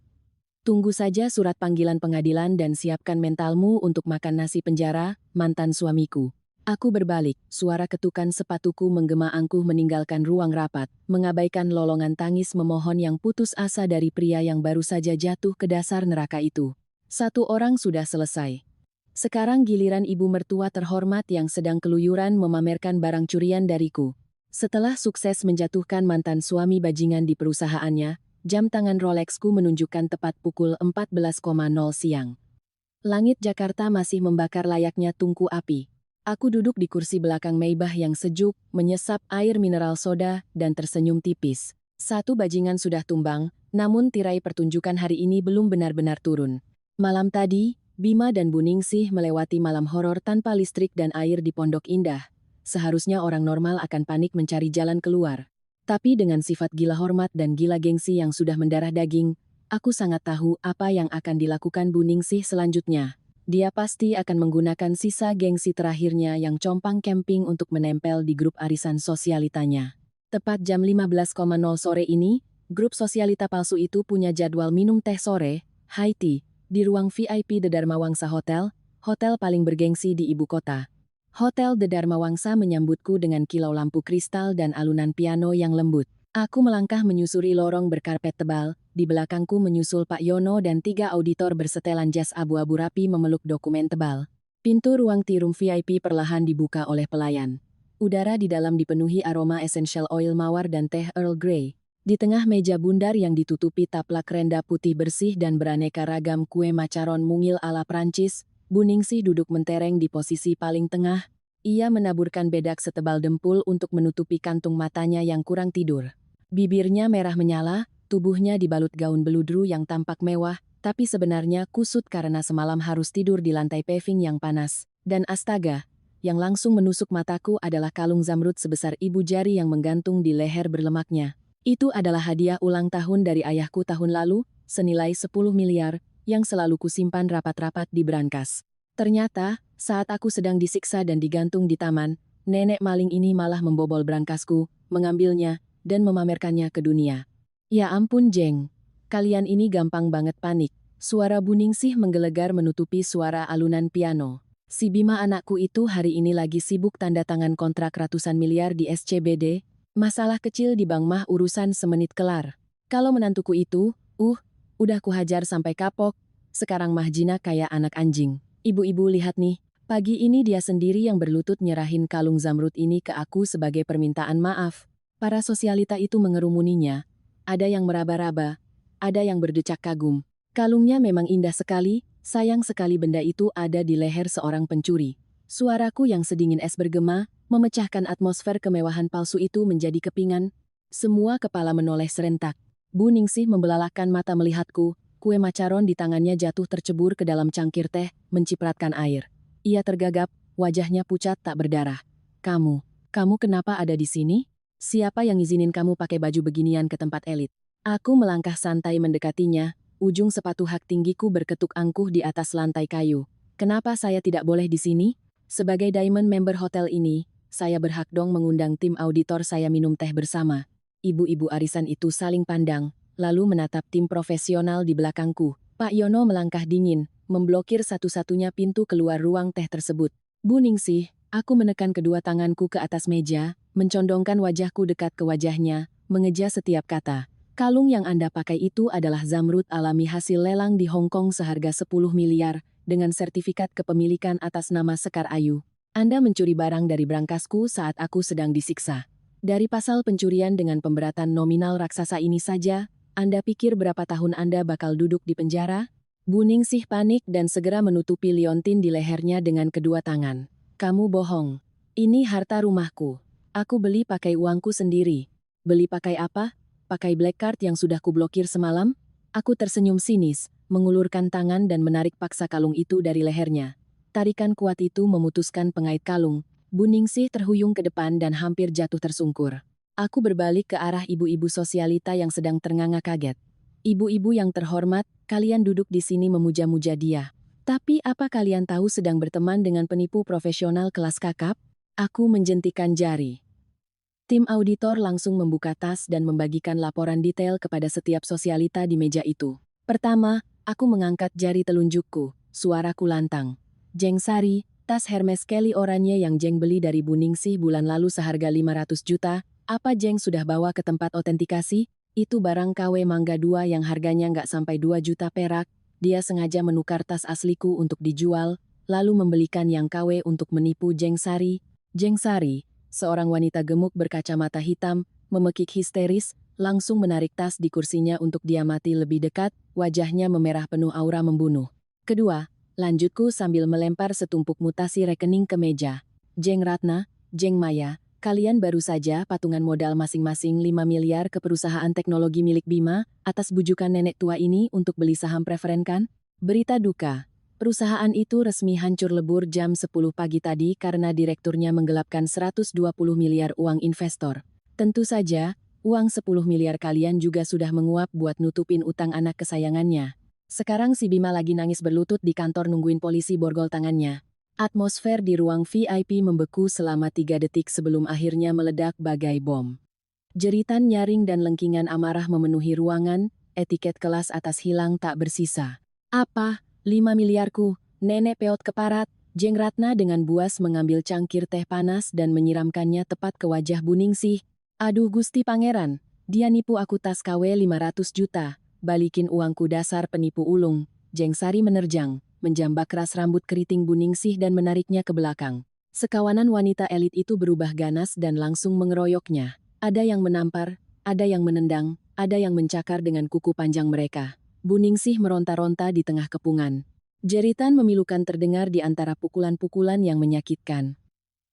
Tunggu saja surat panggilan pengadilan dan siapkan mentalmu untuk makan nasi penjara, mantan suamiku." Aku berbalik, suara ketukan sepatuku menggema angkuh meninggalkan ruang rapat, mengabaikan lolongan tangis memohon yang putus asa dari pria yang baru saja jatuh ke dasar neraka itu. Satu orang sudah selesai. Sekarang giliran ibu mertua terhormat yang sedang keluyuran memamerkan barang curian dariku. Setelah sukses menjatuhkan mantan suami bajingan di perusahaannya, jam tangan Rolexku menunjukkan tepat pukul 14.00 siang. Langit Jakarta masih membakar layaknya tungku api. Aku duduk di kursi belakang Maybach yang sejuk, menyesap air mineral soda, dan tersenyum tipis. Satu bajingan sudah tumbang, namun tirai pertunjukan hari ini belum benar-benar turun. Malam tadi, Bima dan Bu Ningsih melewati malam horor tanpa listrik dan air di Pondok Indah. Seharusnya orang normal akan panik mencari jalan keluar. Tapi dengan sifat gila hormat dan gila gengsi yang sudah mendarah daging, aku sangat tahu apa yang akan dilakukan Bu Ningsih selanjutnya. Dia pasti akan menggunakan sisa gengsi terakhirnya yang compang camping untuk menempel di grup arisan sosialitanya. Tepat jam 15.00 sore ini, grup sosialita palsu itu punya jadwal minum teh sore, high tea, di ruang VIP The Dharma Wangsa Hotel, hotel paling bergengsi di ibu kota. Hotel The Dharma Wangsa menyambutku dengan kilau lampu kristal dan alunan piano yang lembut. Aku melangkah menyusuri lorong berkarpet tebal, di belakangku menyusul Pak Yono dan 3 auditor bersetelan jas abu-abu rapi memeluk dokumen tebal. Pintu ruang tirum VIP perlahan dibuka oleh pelayan. Udara di dalam dipenuhi aroma essential oil mawar dan teh Earl Grey. Di tengah meja bundar yang ditutupi taplak renda putih bersih dan beraneka ragam kue macaron mungil ala Prancis, Bu Ningsih duduk mentereng di posisi paling tengah. Ia menaburkan bedak setebal dempul untuk menutupi kantung matanya yang kurang tidur. Bibirnya merah menyala, tubuhnya dibalut gaun beludru yang tampak mewah, tapi sebenarnya kusut karena semalam harus tidur di lantai paving yang panas. Dan astaga, yang langsung menusuk mataku adalah kalung zamrud sebesar ibu jari yang menggantung di leher berlemaknya. Itu adalah hadiah ulang tahun dari ayahku tahun lalu, senilai 10 miliar, yang selalu kusimpan rapat-rapat di brankas. Ternyata, saat aku sedang disiksa dan digantung di taman, nenek maling ini malah membobol brankasku, mengambilnya, dan memamerkannya ke dunia. Ya ampun Jeng, kalian ini gampang banget panik. Suara Bu Ningsih menggelegar menutupi suara alunan piano. Si Bima anakku itu hari ini lagi sibuk tanda tangan kontrak ratusan miliar di SCBD, masalah kecil di bank mah urusan semenit kelar. Kalau menantuku itu, udah kuhajar sampai kapok, sekarang mah jinak kayak anak anjing. Ibu-ibu lihat nih, pagi ini dia sendiri yang berlutut nyerahin kalung zamrud ini ke aku sebagai permintaan maaf. Para sosialita itu mengerumuninya. ada yang meraba-raba, ada yang berdecak kagum. Kalungnya memang indah sekali, sayang sekali benda itu ada di leher seorang pencuri. Suaraku yang sedingin es bergema, memecahkan atmosfer kemewahan palsu itu menjadi kepingan. Semua kepala menoleh serentak. Bu Ningsih membelalakkan mata melihatku, kue macaron di tangannya jatuh tercebur ke dalam cangkir teh, mencipratkan air. Ia tergagap, wajahnya pucat tak berdarah. Kamu kenapa ada di sini? Siapa yang izinin kamu pakai baju beginian ke tempat elit? Aku melangkah santai mendekatinya, ujung sepatu hak tinggiku berketuk angkuh di atas lantai kayu. Kenapa saya tidak boleh di sini? Sebagai Diamond member hotel ini, saya berhak dong mengundang tim auditor saya minum teh bersama. Ibu-ibu arisan itu saling pandang, lalu menatap tim profesional di belakangku. Pak Yono melangkah dingin, memblokir satu-satunya pintu keluar ruang teh tersebut. Bu Ningsih, aku menekan kedua tanganku ke atas meja, mencondongkan wajahku dekat ke wajahnya, mengeja setiap kata. Kalung yang Anda pakai itu adalah zamrud alami hasil lelang di Hong Kong seharga 10 miliar, dengan sertifikat kepemilikan atas nama Sekar Ayu. Anda mencuri barang dari brangasku saat aku sedang disiksa. Dari pasal pencurian dengan pemberatan nominal raksasa ini saja, Anda pikir berapa tahun Anda bakal duduk di penjara? Bu Ningsih panik dan segera menutupi liontin di lehernya dengan kedua tangan. Kamu bohong. Ini harta rumahku. Aku beli pakai uangku sendiri. Beli pakai apa? Pakai black card yang sudah kublokir semalam? Aku tersenyum sinis, mengulurkan tangan dan menarik paksa kalung itu dari lehernya. Tarikan kuat itu memutuskan pengait kalung. Bu Ningsih terhuyung ke depan dan hampir jatuh tersungkur. Aku berbalik ke arah ibu-ibu sosialita yang sedang ternganga kaget. Ibu-ibu yang terhormat, kalian duduk di sini memuja-muja dia. Tapi apa kalian tahu sedang berteman dengan penipu profesional kelas kakap? Aku menjentikan jari. Tim auditor langsung membuka tas dan membagikan laporan detail kepada setiap sosialita di meja itu. Pertama, aku mengangkat jari telunjukku, suaraku lantang. Jeng Sari, tas Hermes Kelly oranye yang Jeng beli dari Bu Ningsih bulan lalu seharga 500 juta, apa Jeng sudah bawa ke tempat otentikasi? Itu barang KW Mangga 2 yang harganya nggak sampai 2 juta perak, dia sengaja menukar tas asliku untuk dijual, lalu membelikan yang KW untuk menipu Jeng Sari. Jeng Sari, seorang wanita gemuk berkacamata hitam, memekik histeris, langsung menarik tas di kursinya untuk diamati lebih dekat, wajahnya memerah penuh aura membunuh. Kedua, lanjutku sambil melempar setumpuk mutasi rekening ke meja. Jeng Ratna, Jeng Maya, kalian baru saja patungan modal masing-masing 5 miliar ke perusahaan teknologi milik Bima, atas bujukan nenek tua ini untuk beli saham preferen kan? Berita duka. Perusahaan itu resmi hancur lebur jam 10 pagi tadi karena direkturnya menggelapkan 120 miliar uang investor. Tentu saja, uang 10 miliar kalian juga sudah menguap buat nutupin utang anak kesayangannya. Sekarang si Bima lagi nangis berlutut di kantor nungguin polisi borgol tangannya. Atmosfer di ruang VIP membeku selama 3 detik sebelum akhirnya meledak bagai bom. Jeritan nyaring dan lengkingan amarah memenuhi ruangan, etiket kelas atas hilang tak bersisa. Apa? 5 miliarku, nenek peot keparat. Jeng Ratna dengan buas mengambil cangkir teh panas dan menyiramkannya tepat ke wajah Bu Ningsih. Aduh Gusti Pangeran, dia nipu aku tas KW 500 juta, balikin uangku dasar penipu ulung. Jeng Sari menerjang, menjambak keras rambut keriting Bu Ningsih dan menariknya ke belakang. Sekawanan wanita elit itu berubah ganas dan langsung mengeroyoknya. Ada yang menampar, ada yang menendang, ada yang mencakar dengan kuku panjang mereka. Bu Ningsih meronta-ronta di tengah kepungan. Jeritan memilukan terdengar di antara pukulan-pukulan yang menyakitkan.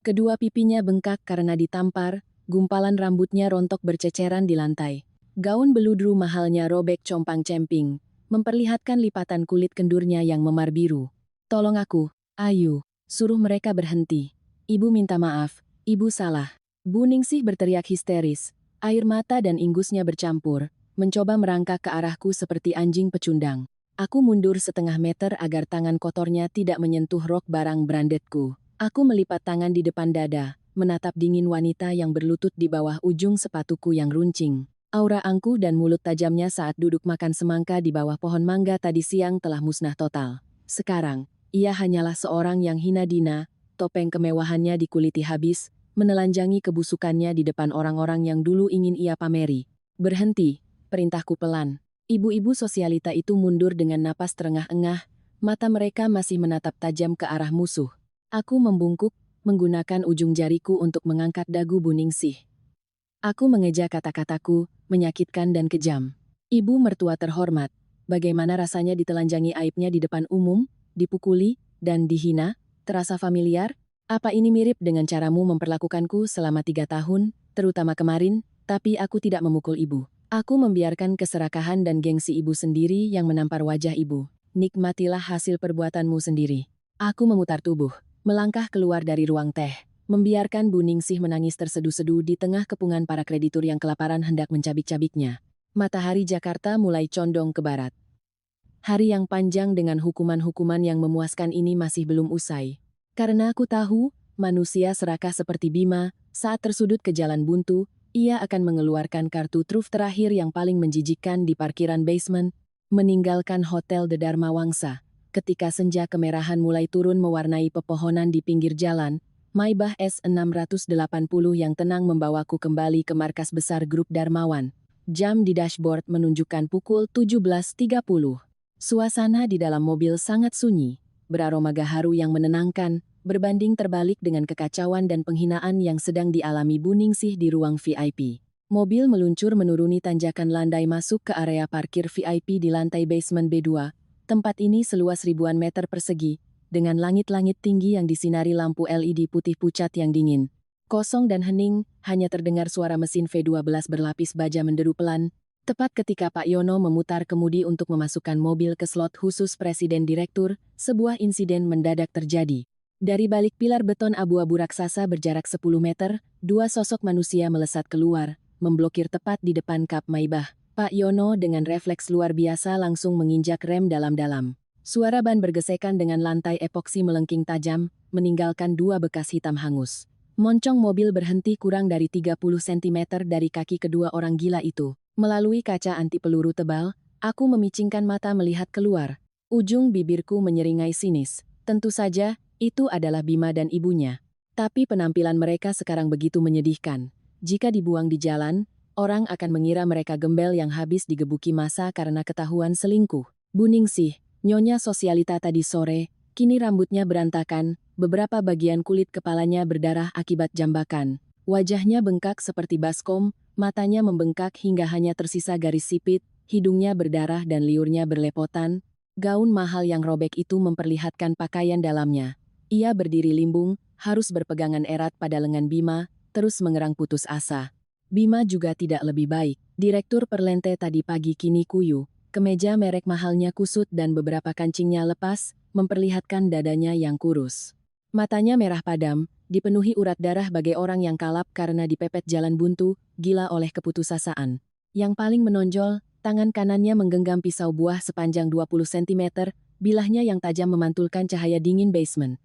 Kedua pipinya bengkak karena ditampar, gumpalan rambutnya rontok berceceran di lantai. Gaun beludru mahalnya robek compang-camping, memperlihatkan lipatan kulit kendurnya yang memar biru. Tolong aku, Ayu, suruh mereka berhenti. Ibu minta maaf, ibu salah. Bu Ningsih berteriak histeris, air mata dan ingusnya bercampur. Mencoba merangkak ke arahku seperti anjing pecundang. Aku mundur setengah meter agar tangan kotornya tidak menyentuh rok barang brandedku. Aku melipat tangan di depan dada, menatap dingin wanita yang berlutut di bawah ujung sepatuku yang runcing. Aura angkuh dan mulut tajamnya saat duduk makan semangka di bawah pohon mangga tadi siang telah musnah total. Sekarang, ia hanyalah seorang yang hina dina, topeng kemewahannya dikuliti habis, menelanjangi kebusukannya di depan orang-orang yang dulu ingin ia pameri. Berhenti. Perintahku pelan. Ibu-ibu sosialita itu mundur dengan napas terengah-engah, mata mereka masih menatap tajam ke arah musuh. Aku membungkuk, menggunakan ujung jariku untuk mengangkat dagu Bu Ningsih. Aku mengeja kata-kataku, menyakitkan dan kejam. Ibu mertua terhormat, bagaimana rasanya ditelanjangi aibnya di depan umum, dipukuli, dan dihina? Terasa familiar? Apa ini mirip dengan caramu memperlakukanku selama 3 tahun, terutama kemarin, tapi aku tidak memukul ibu. Aku membiarkan keserakahan dan gengsi ibu sendiri yang menampar wajah ibu. Nikmatilah hasil perbuatanmu sendiri. Aku memutar tubuh, melangkah keluar dari ruang teh, membiarkan Bu Ningsih menangis terseduh-seduh di tengah kepungan para kreditur yang kelaparan hendak mencabik-cabiknya. Matahari Jakarta mulai condong ke barat. Hari yang panjang dengan hukuman-hukuman yang memuaskan ini masih belum usai. Karena aku tahu, manusia serakah seperti Bima, saat tersudut ke jalan buntu, ia akan mengeluarkan kartu truf terakhir yang paling menjijikkan di parkiran basement, meninggalkan Hotel The Dharma Wangsa. Ketika senja kemerahan mulai turun mewarnai pepohonan di pinggir jalan, Maybach S680 yang tenang membawaku kembali ke markas besar grup Darmawan. Jam di dashboard menunjukkan pukul 17.30. Suasana di dalam mobil sangat sunyi, beraroma gaharu yang menenangkan, berbanding terbalik dengan kekacauan dan penghinaan yang sedang dialami Bu Ningsih di ruang VIP. Mobil meluncur menuruni tanjakan landai masuk ke area parkir VIP di lantai basement B2. Tempat ini seluas ribuan meter persegi, dengan langit-langit tinggi yang disinari lampu LED putih pucat yang dingin. Kosong dan hening, hanya terdengar suara mesin V12 berlapis baja menderu pelan, tepat ketika Pak Yono memutar kemudi untuk memasukkan mobil ke slot khusus Presiden Direktur, sebuah insiden mendadak terjadi. Dari balik pilar beton abu-abu raksasa berjarak 10 meter, dua sosok manusia melesat keluar, memblokir tepat di depan kap Maybach. Pak Yono dengan refleks luar biasa langsung menginjak rem dalam-dalam. Suara ban bergesekan dengan lantai epoksi melengking tajam, meninggalkan dua bekas hitam hangus. Moncong mobil berhenti kurang dari 30 cm dari kaki kedua orang gila itu. Melalui kaca anti peluru tebal, aku memicingkan mata melihat keluar. Ujung bibirku menyeringai sinis. Tentu saja, itu adalah Bima dan ibunya. Tapi penampilan mereka sekarang begitu menyedihkan. Jika dibuang di jalan, orang akan mengira mereka gembel yang habis digebuki massa karena ketahuan selingkuh. Bu Ningsih, nyonya sosialita tadi sore, kini rambutnya berantakan, beberapa bagian kulit kepalanya berdarah akibat jambakan. Wajahnya bengkak seperti baskom, matanya membengkak hingga hanya tersisa garis sipit, hidungnya berdarah dan liurnya berlepotan. Gaun mahal yang robek itu memperlihatkan pakaian dalamnya. Ia berdiri limbung, harus berpegangan erat pada lengan Bima, terus mengerang putus asa. Bima juga tidak lebih baik. Direktur Perlente tadi pagi kini kuyu. Kemeja merek mahalnya kusut dan beberapa kancingnya lepas, memperlihatkan dadanya yang kurus. Matanya merah padam, dipenuhi urat darah bagai orang yang kalap karena dipepet jalan buntu, gila oleh keputusasaan. Yang paling menonjol, tangan kanannya menggenggam pisau buah sepanjang 20 cm, bilahnya yang tajam memantulkan cahaya dingin basement.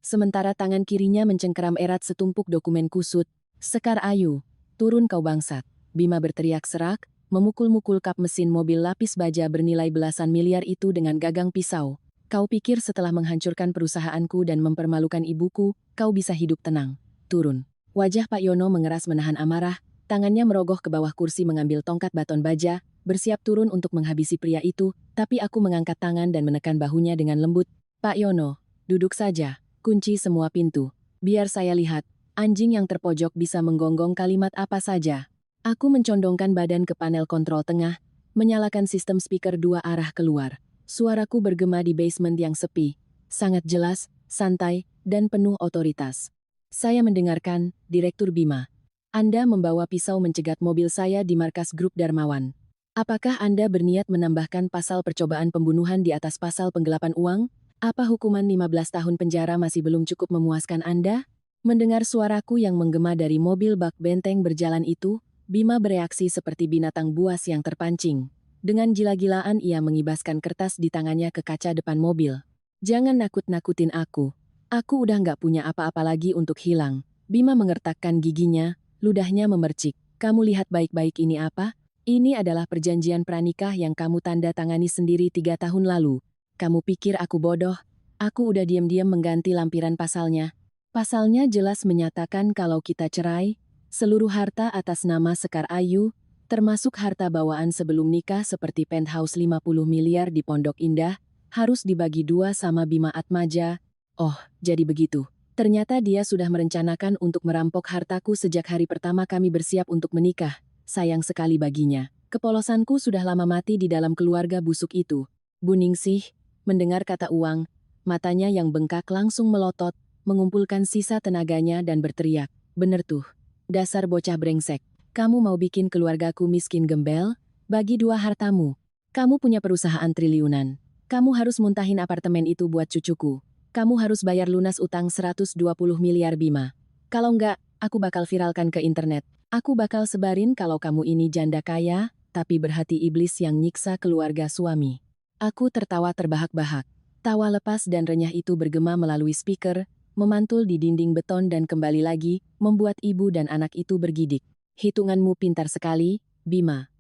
Sementara tangan kirinya mencengkeram erat setumpuk dokumen kusut. "Sekar Ayu, turun kau bangsat!" Bima berteriak serak, memukul-mukul kap mesin mobil lapis baja bernilai belasan miliar itu dengan gagang pisau. "Kau pikir setelah menghancurkan perusahaanku dan mempermalukan ibuku, kau bisa hidup tenang? Turun." Wajah Pak Yono mengeras menahan amarah, tangannya merogoh ke bawah kursi mengambil tongkat baton baja, bersiap turun untuk menghabisi pria itu, tapi aku mengangkat tangan dan menekan bahunya dengan lembut. "Pak Yono, duduk saja, kunci semua pintu. Biar saya lihat, anjing yang terpojok bisa menggonggong kalimat apa saja." Aku mencondongkan badan ke panel kontrol tengah, menyalakan sistem speaker dua arah keluar. Suaraku bergema di basement yang sepi, sangat jelas, santai, dan penuh otoritas. "Saya mendengarkan, Direktur Bima. Anda membawa pisau mencegat mobil saya di markas grup Darmawan. Apakah Anda berniat menambahkan pasal percobaan pembunuhan di atas pasal penggelapan uang? Apa hukuman 15 tahun penjara masih belum cukup memuaskan Anda?" Mendengar suaraku yang menggema dari mobil bak benteng berjalan itu, Bima bereaksi seperti binatang buas yang terpancing. Dengan gila-gilaan ia mengibaskan kertas di tangannya ke kaca depan mobil. "Jangan nakut-nakutin aku. Aku udah nggak punya apa-apa lagi untuk hilang." Bima mengertakkan giginya, ludahnya memercik. "Kamu lihat baik-baik ini apa? Ini adalah perjanjian pranikah yang kamu tanda tangani sendiri 3 tahun lalu. Kamu pikir aku bodoh? Aku udah diam-diam mengganti lampiran pasalnya. Pasalnya jelas menyatakan kalau kita cerai, seluruh harta atas nama Sekar Ayu, termasuk harta bawaan sebelum nikah seperti penthouse 50 miliar di Pondok Indah, harus dibagi 2 sama Bima Atmaja." "Oh, jadi begitu. Ternyata dia sudah merencanakan untuk merampok hartaku sejak hari pertama kami bersiap untuk menikah. Sayang sekali baginya. Kepolosanku sudah lama mati di dalam keluarga busuk itu. Bu Ningsih, mendengar kata uang, matanya yang bengkak langsung melotot, mengumpulkan sisa tenaganya dan berteriak. Bener tuh. Dasar bocah brengsek. Kamu mau bikin keluargaku miskin gembel? Bagi dua hartamu. Kamu punya perusahaan triliunan. Kamu harus muntahin apartemen itu buat cucuku. Kamu harus bayar lunas utang 120 miliar Bima. Kalau enggak, aku bakal viralkan ke internet. Aku bakal sebarin kalau kamu ini janda kaya, tapi berhati iblis yang nyiksa keluarga suami. Aku tertawa terbahak-bahak. Tawa lepas dan renyah itu bergema melalui speaker, memantul di dinding beton dan kembali lagi, membuat ibu dan anak itu bergidik. Hitunganmu pintar sekali, Bima.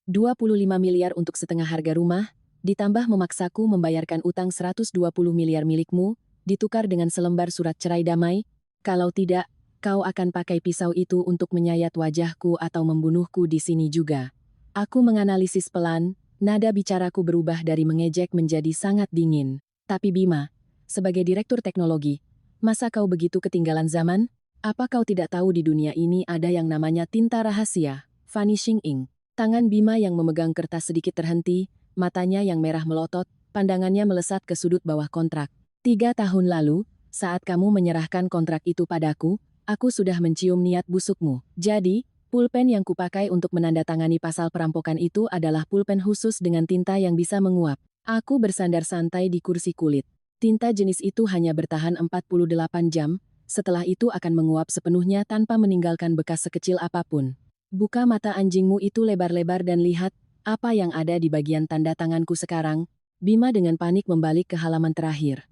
25 miliar untuk setengah harga rumah, ditambah memaksaku membayarkan utang 120 miliar milikmu, ditukar dengan selembar surat cerai damai, kalau tidak, kau akan pakai pisau itu untuk menyayat wajahku atau membunuhku di sini juga. Aku menganalisis pelan, nada bicaraku berubah dari mengejek menjadi sangat dingin. Tapi Bima, sebagai direktur teknologi, masa kau begitu ketinggalan zaman? Apa kau tidak tahu di dunia ini ada yang namanya tinta rahasia, vanishing ink? Tangan Bima yang memegang kertas sedikit terhenti, matanya yang merah melotot, pandangannya melesat ke sudut bawah kontrak. 3 tahun lalu, saat kamu menyerahkan kontrak itu padaku, aku sudah mencium niat busukmu. Jadi, pulpen yang kupakai untuk menandatangani pasal perampokan itu adalah pulpen khusus dengan tinta yang bisa menguap. Aku bersandar santai di kursi kulit. Tinta jenis itu hanya bertahan 48 jam, setelah itu akan menguap sepenuhnya tanpa meninggalkan bekas sekecil apapun. Buka mata anjingmu itu lebar-lebar dan lihat, apa yang ada di bagian tanda tanganku sekarang? Bima dengan panik membalik ke halaman terakhir.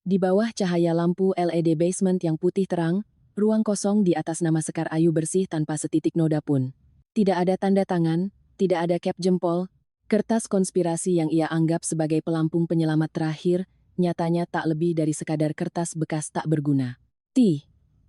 Di bawah cahaya lampu LED basement yang putih terang, ruang kosong di atas nama Sekar Ayu bersih tanpa setitik noda pun. Tidak ada tanda tangan, tidak ada cap jempol, kertas konspirasi yang ia anggap sebagai pelampung penyelamat terakhir, nyatanya tak lebih dari sekadar kertas bekas tak berguna.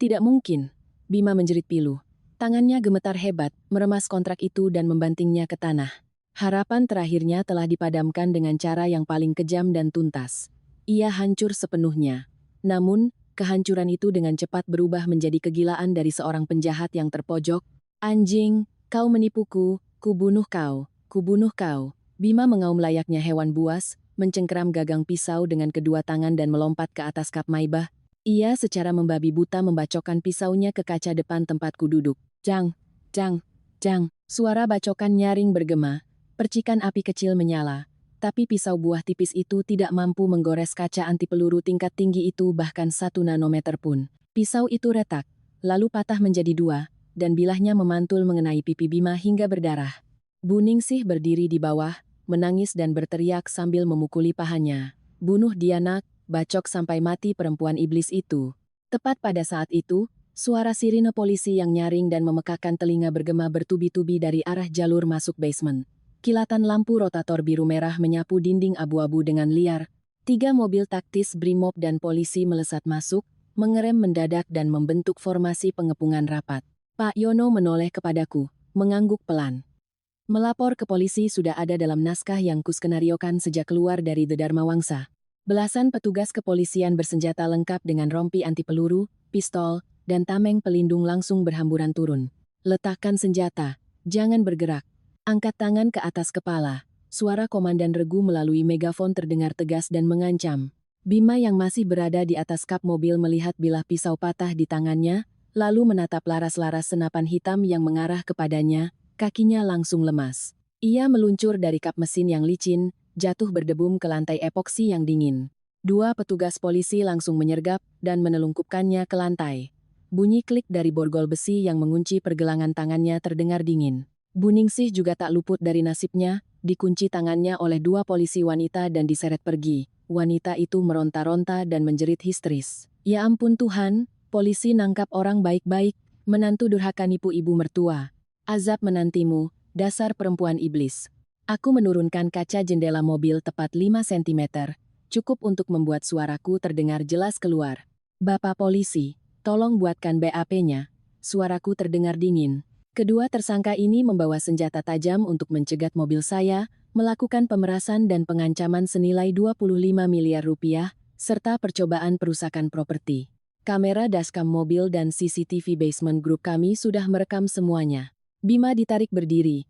Tidak mungkin. Bima menjerit pilu. Tangannya gemetar hebat, meremas kontrak itu dan membantingnya ke tanah. Harapan terakhirnya telah dipadamkan dengan cara yang paling kejam dan tuntas. Ia hancur sepenuhnya. Namun, kehancuran itu dengan cepat berubah menjadi kegilaan dari seorang penjahat yang terpojok. Anjing, kau menipuku, kubunuh kau, kubunuh kau. Bima mengaum layaknya hewan buas, mencengkeram gagang pisau dengan kedua tangan dan melompat ke atas kap maibah. Ia secara membabi buta membacokkan pisaunya ke kaca depan tempatku duduk. Jang, jang, jang. Suara bacokan nyaring bergema. Percikan api kecil menyala, tapi pisau buah tipis itu tidak mampu menggores kaca anti peluru tingkat tinggi itu bahkan 1 nanometer pun. Pisau itu retak, lalu patah menjadi 2, dan bilahnya memantul mengenai pipi Bima hingga berdarah. Bu Ningsih berdiri di bawah, menangis dan berteriak sambil memukuli pahanya. Bunuh dia nak, bacok sampai mati perempuan iblis itu. Tepat pada saat itu, suara sirine polisi yang nyaring dan memekakkan telinga bergema bertubi-tubi dari arah jalur masuk basement. Kilatan lampu rotator biru merah menyapu dinding abu-abu dengan liar. 3 mobil taktis Brimob dan polisi melesat masuk, mengerem mendadak dan membentuk formasi pengepungan rapat. Pak Yono menoleh kepadaku, mengangguk pelan. Melapor ke polisi sudah ada dalam naskah yang kuskenariokan sejak keluar dari The Dharma Wangsa. Belasan petugas kepolisian bersenjata lengkap dengan rompi anti peluru, pistol, dan tameng pelindung langsung berhamburan turun. Letakkan senjata, jangan bergerak. Angkat tangan ke atas kepala. Suara komandan regu melalui megafon terdengar tegas dan mengancam. Bima yang masih berada di atas kap mobil melihat bilah pisau patah di tangannya, lalu menatap laras-laras senapan hitam yang mengarah kepadanya, kakinya langsung lemas. Ia meluncur dari kap mesin yang licin, jatuh berdebum ke lantai epoksi yang dingin. 2 petugas polisi langsung menyergap dan menelungkupkannya ke lantai. Bunyi klik dari borgol besi yang mengunci pergelangan tangannya terdengar dingin. Bu Ningsih juga tak luput dari nasibnya, dikunci tangannya oleh 2 polisi wanita dan diseret pergi. Wanita itu meronta-ronta dan menjerit histeris. Ya ampun Tuhan, polisi nangkap orang baik-baik, menantu durhaka nipu ibu mertua. Azab menantimu, dasar perempuan iblis. Aku menurunkan kaca jendela mobil tepat 5 cm, cukup untuk membuat suaraku terdengar jelas keluar. Bapak polisi, tolong buatkan BAP-nya. Suaraku terdengar dingin. Kedua tersangka ini membawa senjata tajam untuk mencegat mobil saya, melakukan pemerasan dan pengancaman senilai 25 miliar rupiah, serta percobaan perusakan properti. Kamera dashcam mobil dan CCTV basement grup kami sudah merekam semuanya. Bima ditarik berdiri.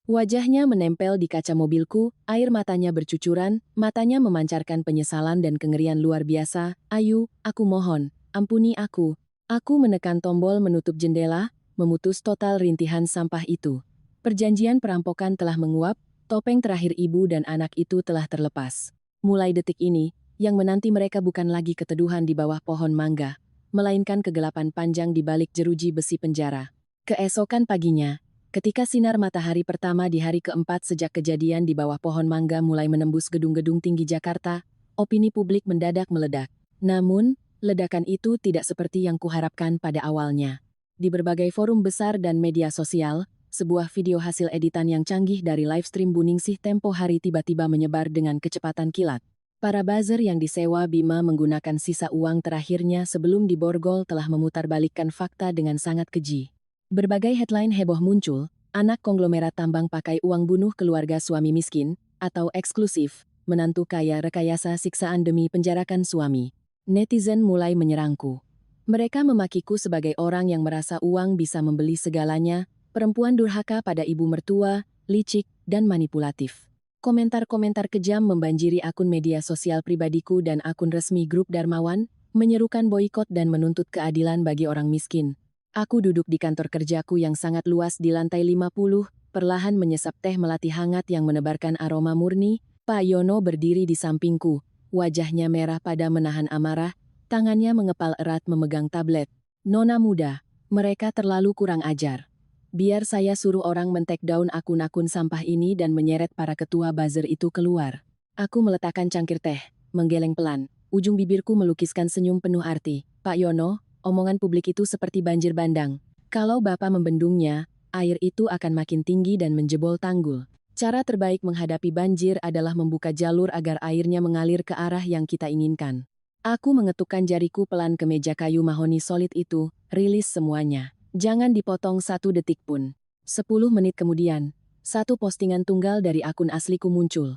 Wajahnya menempel di kaca mobilku, air matanya bercucuran, matanya memancarkan penyesalan dan kengerian luar biasa. Ayu, aku mohon, ampuni aku. Aku menekan tombol menutup jendela, memutus total rintihan sampah itu. Perjanjian perampokan telah menguap, topeng terakhir ibu dan anak itu telah terlepas. Mulai detik ini, yang menanti mereka bukan lagi keteduhan di bawah pohon mangga, melainkan kegelapan panjang di balik jeruji besi penjara. Keesokan paginya, ketika sinar matahari pertama di hari keempat sejak kejadian di bawah pohon mangga mulai menembus gedung-gedung tinggi Jakarta, opini publik mendadak meledak. Namun, ledakan itu tidak seperti yang kuharapkan pada awalnya. Di berbagai forum besar dan media sosial, sebuah video hasil editan yang canggih dari livestream Buningsih tempo hari tiba-tiba menyebar dengan kecepatan kilat. Para buzzer yang disewa Bima menggunakan sisa uang terakhirnya sebelum diborgol telah memutarbalikkan fakta dengan sangat keji. Berbagai headline heboh muncul, anak konglomerat tambang pakai uang bunuh keluarga suami miskin, atau eksklusif, menantu kaya rekayasa siksaan demi penjarakan suami. Netizen mulai menyerangku. Mereka memakiku sebagai orang yang merasa uang bisa membeli segalanya, perempuan durhaka pada ibu mertua, licik, dan manipulatif. Komentar-komentar kejam membanjiri akun media sosial pribadiku dan akun resmi grup Darmawan, menyerukan boikot dan menuntut keadilan bagi orang miskin. Aku duduk di kantor kerjaku yang sangat luas di lantai 50, perlahan menyesap teh melati hangat yang menebarkan aroma murni. Pak Yono berdiri di sampingku, wajahnya merah pada menahan amarah, tangannya mengepal erat memegang tablet. Nona muda, mereka terlalu kurang ajar. Biar saya suruh orang men-take down akun-akun sampah ini dan menyeret para ketua buzzer itu keluar. Aku meletakkan cangkir teh, menggeleng pelan. Ujung bibirku melukiskan senyum penuh arti. Pak Yono, omongan publik itu seperti banjir bandang. Kalau Bapak membendungnya, air itu akan makin tinggi dan menjebol tanggul. Cara terbaik menghadapi banjir adalah membuka jalur agar airnya mengalir ke arah yang kita inginkan. Aku mengetukkan jariku pelan ke meja kayu mahoni solid itu, rilis semuanya. Jangan dipotong 1 detik pun. 10 menit kemudian, satu postingan tunggal dari akun asliku muncul.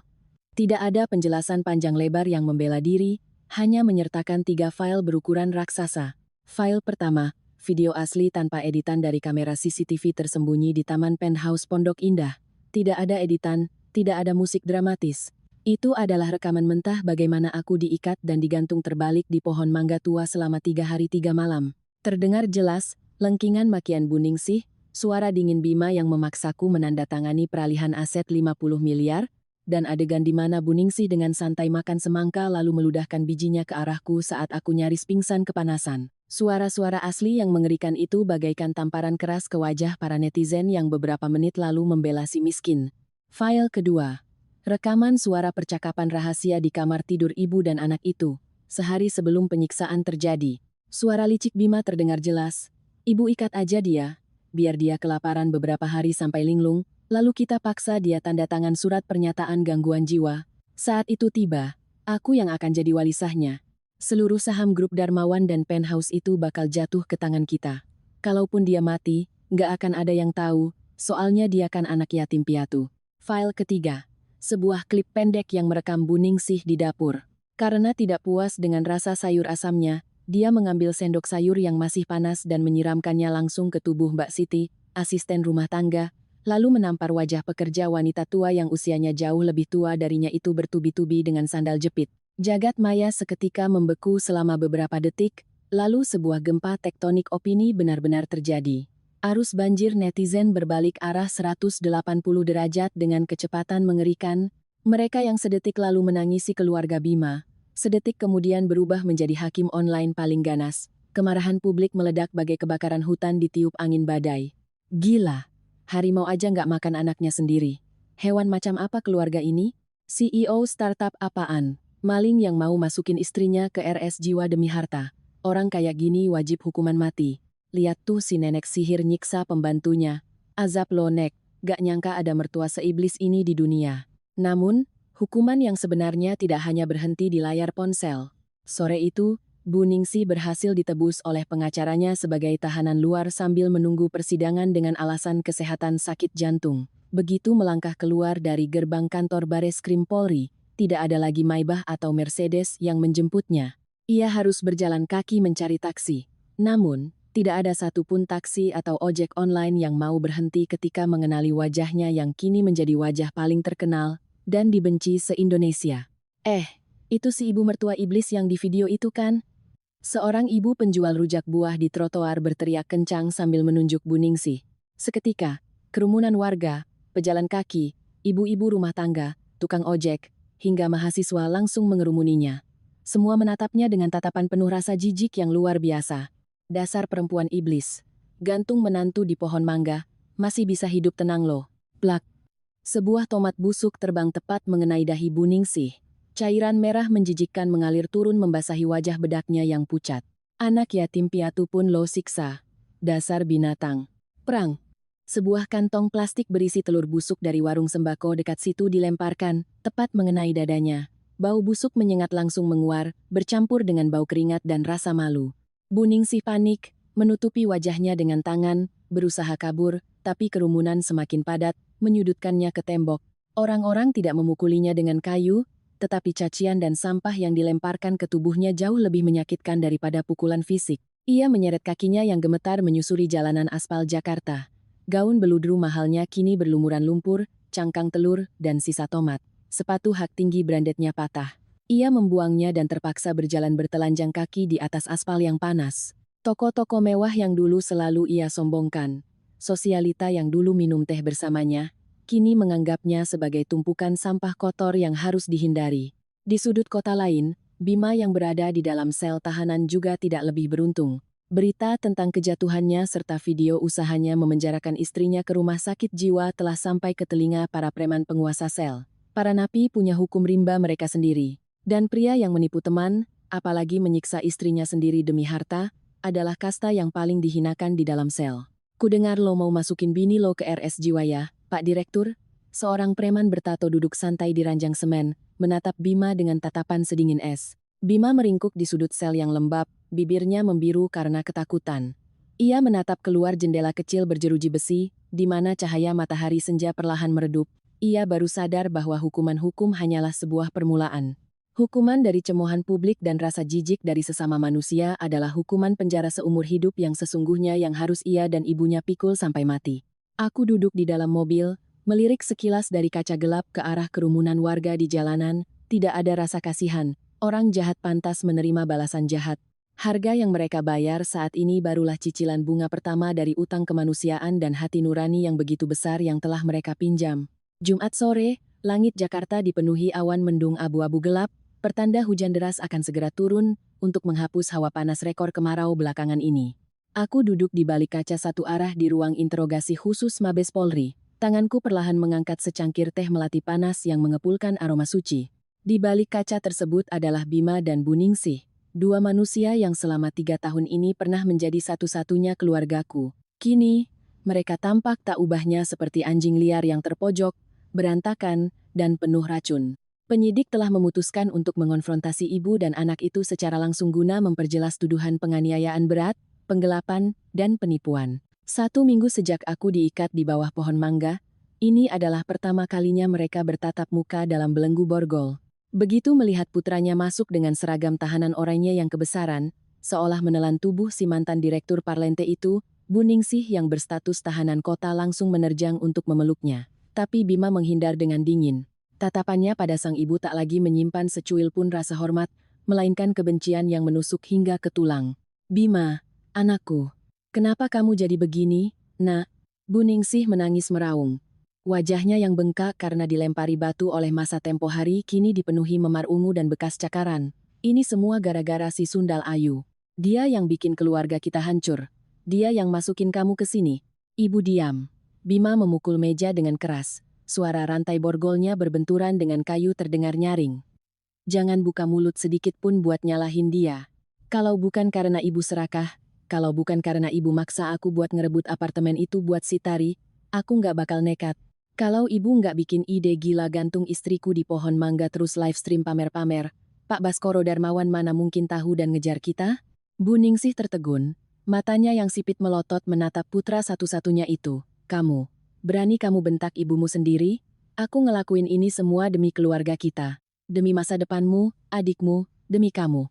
Tidak ada penjelasan panjang lebar yang membela diri, hanya menyertakan 3 file berukuran raksasa. File pertama, video asli tanpa editan dari kamera CCTV tersembunyi di Taman Penthouse Pondok Indah. Tidak ada editan, tidak ada musik dramatis. Itu adalah rekaman mentah bagaimana aku diikat dan digantung terbalik di pohon mangga tua selama 3 hari 3 malam. Terdengar jelas, lengkingan makian Buningsih, suara dingin Bima yang memaksaku menandatangani peralihan aset 50 miliar, dan adegan di mana Buningsih dengan santai makan semangka lalu meludahkan bijinya ke arahku saat aku nyaris pingsan kepanasan. Suara-suara asli yang mengerikan itu bagaikan tamparan keras ke wajah para netizen yang beberapa menit lalu membela si miskin. File kedua. Rekaman suara percakapan rahasia di kamar tidur ibu dan anak itu, sehari sebelum penyiksaan terjadi. Suara licik Bima terdengar jelas. Ibu ikat aja dia, biar dia kelaparan beberapa hari sampai linglung, lalu kita paksa dia tanda tangan surat pernyataan gangguan jiwa. Saat itu tiba, aku yang akan jadi wali sahnya. Seluruh saham grup Darmawan dan Penthouse itu bakal jatuh ke tangan kita. Kalaupun dia mati, nggak akan ada yang tahu, soalnya dia kan anak yatim piatu. File ketiga. Sebuah klip pendek yang merekam Buningsih di dapur. Karena tidak puas dengan rasa sayur asamnya, dia mengambil sendok sayur yang masih panas dan menyiramkannya langsung ke tubuh Mbak Siti, asisten rumah tangga, lalu menampar wajah pekerja wanita tua yang usianya jauh lebih tua darinya itu bertubi-tubi dengan sandal jepit. Jagat maya seketika membeku selama beberapa detik, lalu sebuah gempa tektonik opini benar-benar terjadi. Arus banjir netizen berbalik arah 180 derajat dengan kecepatan mengerikan. Mereka yang sedetik lalu menangisi keluarga Bima, sedetik kemudian berubah menjadi hakim online paling ganas. Kemarahan publik meledak bagai kebakaran hutan ditiup angin badai. Gila, harimau aja nggak makan anaknya sendiri. Hewan macam apa keluarga ini? CEO startup apaan? Maling yang mau masukin istrinya ke RS jiwa demi harta. Orang kayak gini wajib hukuman mati. Lihat tuh si nenek sihir nyiksa pembantunya. Azab lo nek, gak nyangka ada mertua seiblis ini di dunia. Namun, hukuman yang sebenarnya tidak hanya berhenti di layar ponsel. Sore itu, Buningsih berhasil ditebus oleh pengacaranya sebagai tahanan luar sambil menunggu persidangan dengan alasan kesehatan sakit jantung. Begitu melangkah keluar dari gerbang kantor Bareskrim Polri, tidak ada lagi Maybach atau Mercedes yang menjemputnya. Ia harus berjalan kaki mencari taksi. Namun, tidak ada satupun taksi atau ojek online yang mau berhenti ketika mengenali wajahnya yang kini menjadi wajah paling terkenal dan dibenci se-Indonesia. Itu si ibu mertua iblis yang di video itu kan? Seorang ibu penjual rujak buah di trotoar berteriak kencang sambil menunjuk Bu Ningsih. Seketika, kerumunan warga, pejalan kaki, ibu-ibu rumah tangga, tukang ojek, hingga mahasiswa langsung mengerumuninya. Semua menatapnya dengan tatapan penuh rasa jijik yang luar biasa. Dasar perempuan iblis. Gantung menantu di pohon mangga, masih bisa hidup tenang loh. Plak. Sebuah tomat busuk terbang tepat mengenai dahi Bu Ningsih. Cairan merah menjijikkan mengalir turun membasahi wajah bedaknya yang pucat. Anak yatim piatu pun lo siksa. Dasar binatang. Perang. Sebuah kantong plastik berisi telur busuk dari warung sembako dekat situ dilemparkan, tepat mengenai dadanya. Bau busuk menyengat langsung menguar, bercampur dengan bau keringat dan rasa malu. Bu Ningsih panik, menutupi wajahnya dengan tangan, berusaha kabur, tapi kerumunan semakin padat, menyudutkannya ke tembok. Orang-orang tidak memukulinya dengan kayu, tetapi cacian dan sampah yang dilemparkan ke tubuhnya jauh lebih menyakitkan daripada pukulan fisik. Ia menyeret kakinya yang gemetar menyusuri jalanan aspal Jakarta. Gaun beludru mahalnya kini berlumuran lumpur, cangkang telur, dan sisa tomat. Sepatu hak tinggi brandednya patah. Ia membuangnya dan terpaksa berjalan bertelanjang kaki di atas aspal yang panas. Toko-toko mewah yang dulu selalu ia sombongkan, sosialita yang dulu minum teh bersamanya, kini menganggapnya sebagai tumpukan sampah kotor yang harus dihindari. Di sudut kota lain, Bima yang berada di dalam sel tahanan juga tidak lebih beruntung. Berita tentang kejatuhannya serta video usahanya memenjarakan istrinya ke rumah sakit jiwa telah sampai ke telinga para preman penguasa sel. Para napi punya hukum rimba mereka sendiri. Dan pria yang menipu teman, apalagi menyiksa istrinya sendiri demi harta, adalah kasta yang paling dihinakan di dalam sel. Kudengar lo mau masukin bini lo ke RS jiwa ya, Pak Direktur? Seorang preman bertato duduk santai di ranjang semen, menatap Bima dengan tatapan sedingin es. Bima meringkuk di sudut sel yang lembab, bibirnya membiru karena ketakutan. Ia menatap keluar jendela kecil berjeruji besi, di mana cahaya matahari senja perlahan meredup. Ia baru sadar bahwa hukum hanyalah sebuah permulaan. Hukuman dari cemoohan publik dan rasa jijik dari sesama manusia adalah hukuman penjara seumur hidup yang sesungguhnya yang harus ia dan ibunya pikul sampai mati. Aku duduk di dalam mobil, melirik sekilas dari kaca gelap ke arah kerumunan warga di jalanan, tidak ada rasa kasihan. Orang jahat pantas menerima balasan jahat. Harga yang mereka bayar saat ini barulah cicilan bunga pertama dari utang kemanusiaan dan hati nurani yang begitu besar yang telah mereka pinjam. Jumat sore, langit Jakarta dipenuhi awan mendung abu-abu gelap, pertanda hujan deras akan segera turun untuk menghapus hawa panas rekor kemarau belakangan ini. Aku duduk di balik kaca satu arah di ruang interogasi khusus Mabes Polri. Tanganku perlahan mengangkat secangkir teh melati panas yang mengepulkan aroma suci. Di balik kaca tersebut adalah Bima dan Bu Ningsih, dua manusia yang selama 3 tahun ini pernah menjadi satu-satunya keluargaku. Kini, mereka tampak tak ubahnya seperti anjing liar yang terpojok, berantakan, dan penuh racun. Penyidik telah memutuskan untuk mengonfrontasi ibu dan anak itu secara langsung guna memperjelas tuduhan penganiayaan berat, penggelapan, dan penipuan. 1 minggu sejak aku diikat di bawah pohon mangga, ini adalah pertama kalinya mereka bertatap muka dalam belenggu borgol. Begitu melihat putranya masuk dengan seragam tahanan oranye yang kebesaran, seolah menelan tubuh si mantan direktur Parlente itu, Bu Ningsih yang berstatus tahanan kota langsung menerjang untuk memeluknya. Tapi Bima menghindar dengan dingin. Tatapannya pada sang ibu tak lagi menyimpan secuil pun rasa hormat, melainkan kebencian yang menusuk hingga ke tulang. Bima, anakku. Kenapa kamu jadi begini, Nak? Bu Ningsih menangis meraung. Wajahnya yang bengkak karena dilempari batu oleh masa tempo hari kini dipenuhi memar ungu dan bekas cakaran. Ini semua gara-gara si Sundal Ayu. Dia yang bikin keluarga kita hancur. Dia yang masukin kamu ke sini. Ibu diam. Bima memukul meja dengan keras. Suara rantai borgolnya berbenturan dengan kayu terdengar nyaring. Jangan buka mulut sedikit pun buat nyalahin dia. Kalau bukan karena ibu serakah, kalau bukan karena ibu maksa aku buat ngerebut apartemen itu buat si Tari, aku nggak bakal nekat. Kalau ibu nggak bikin ide gila gantung istriku di pohon mangga terus live stream pamer-pamer, Pak Baskoro Darmawan mana mungkin tahu dan ngejar kita? Bu Ningsih tertegun, matanya yang sipit melotot menatap putra satu-satunya itu. Kamu, berani kamu bentak ibumu sendiri? Aku ngelakuin ini semua demi keluarga kita. Demi masa depanmu, adikmu, demi kamu.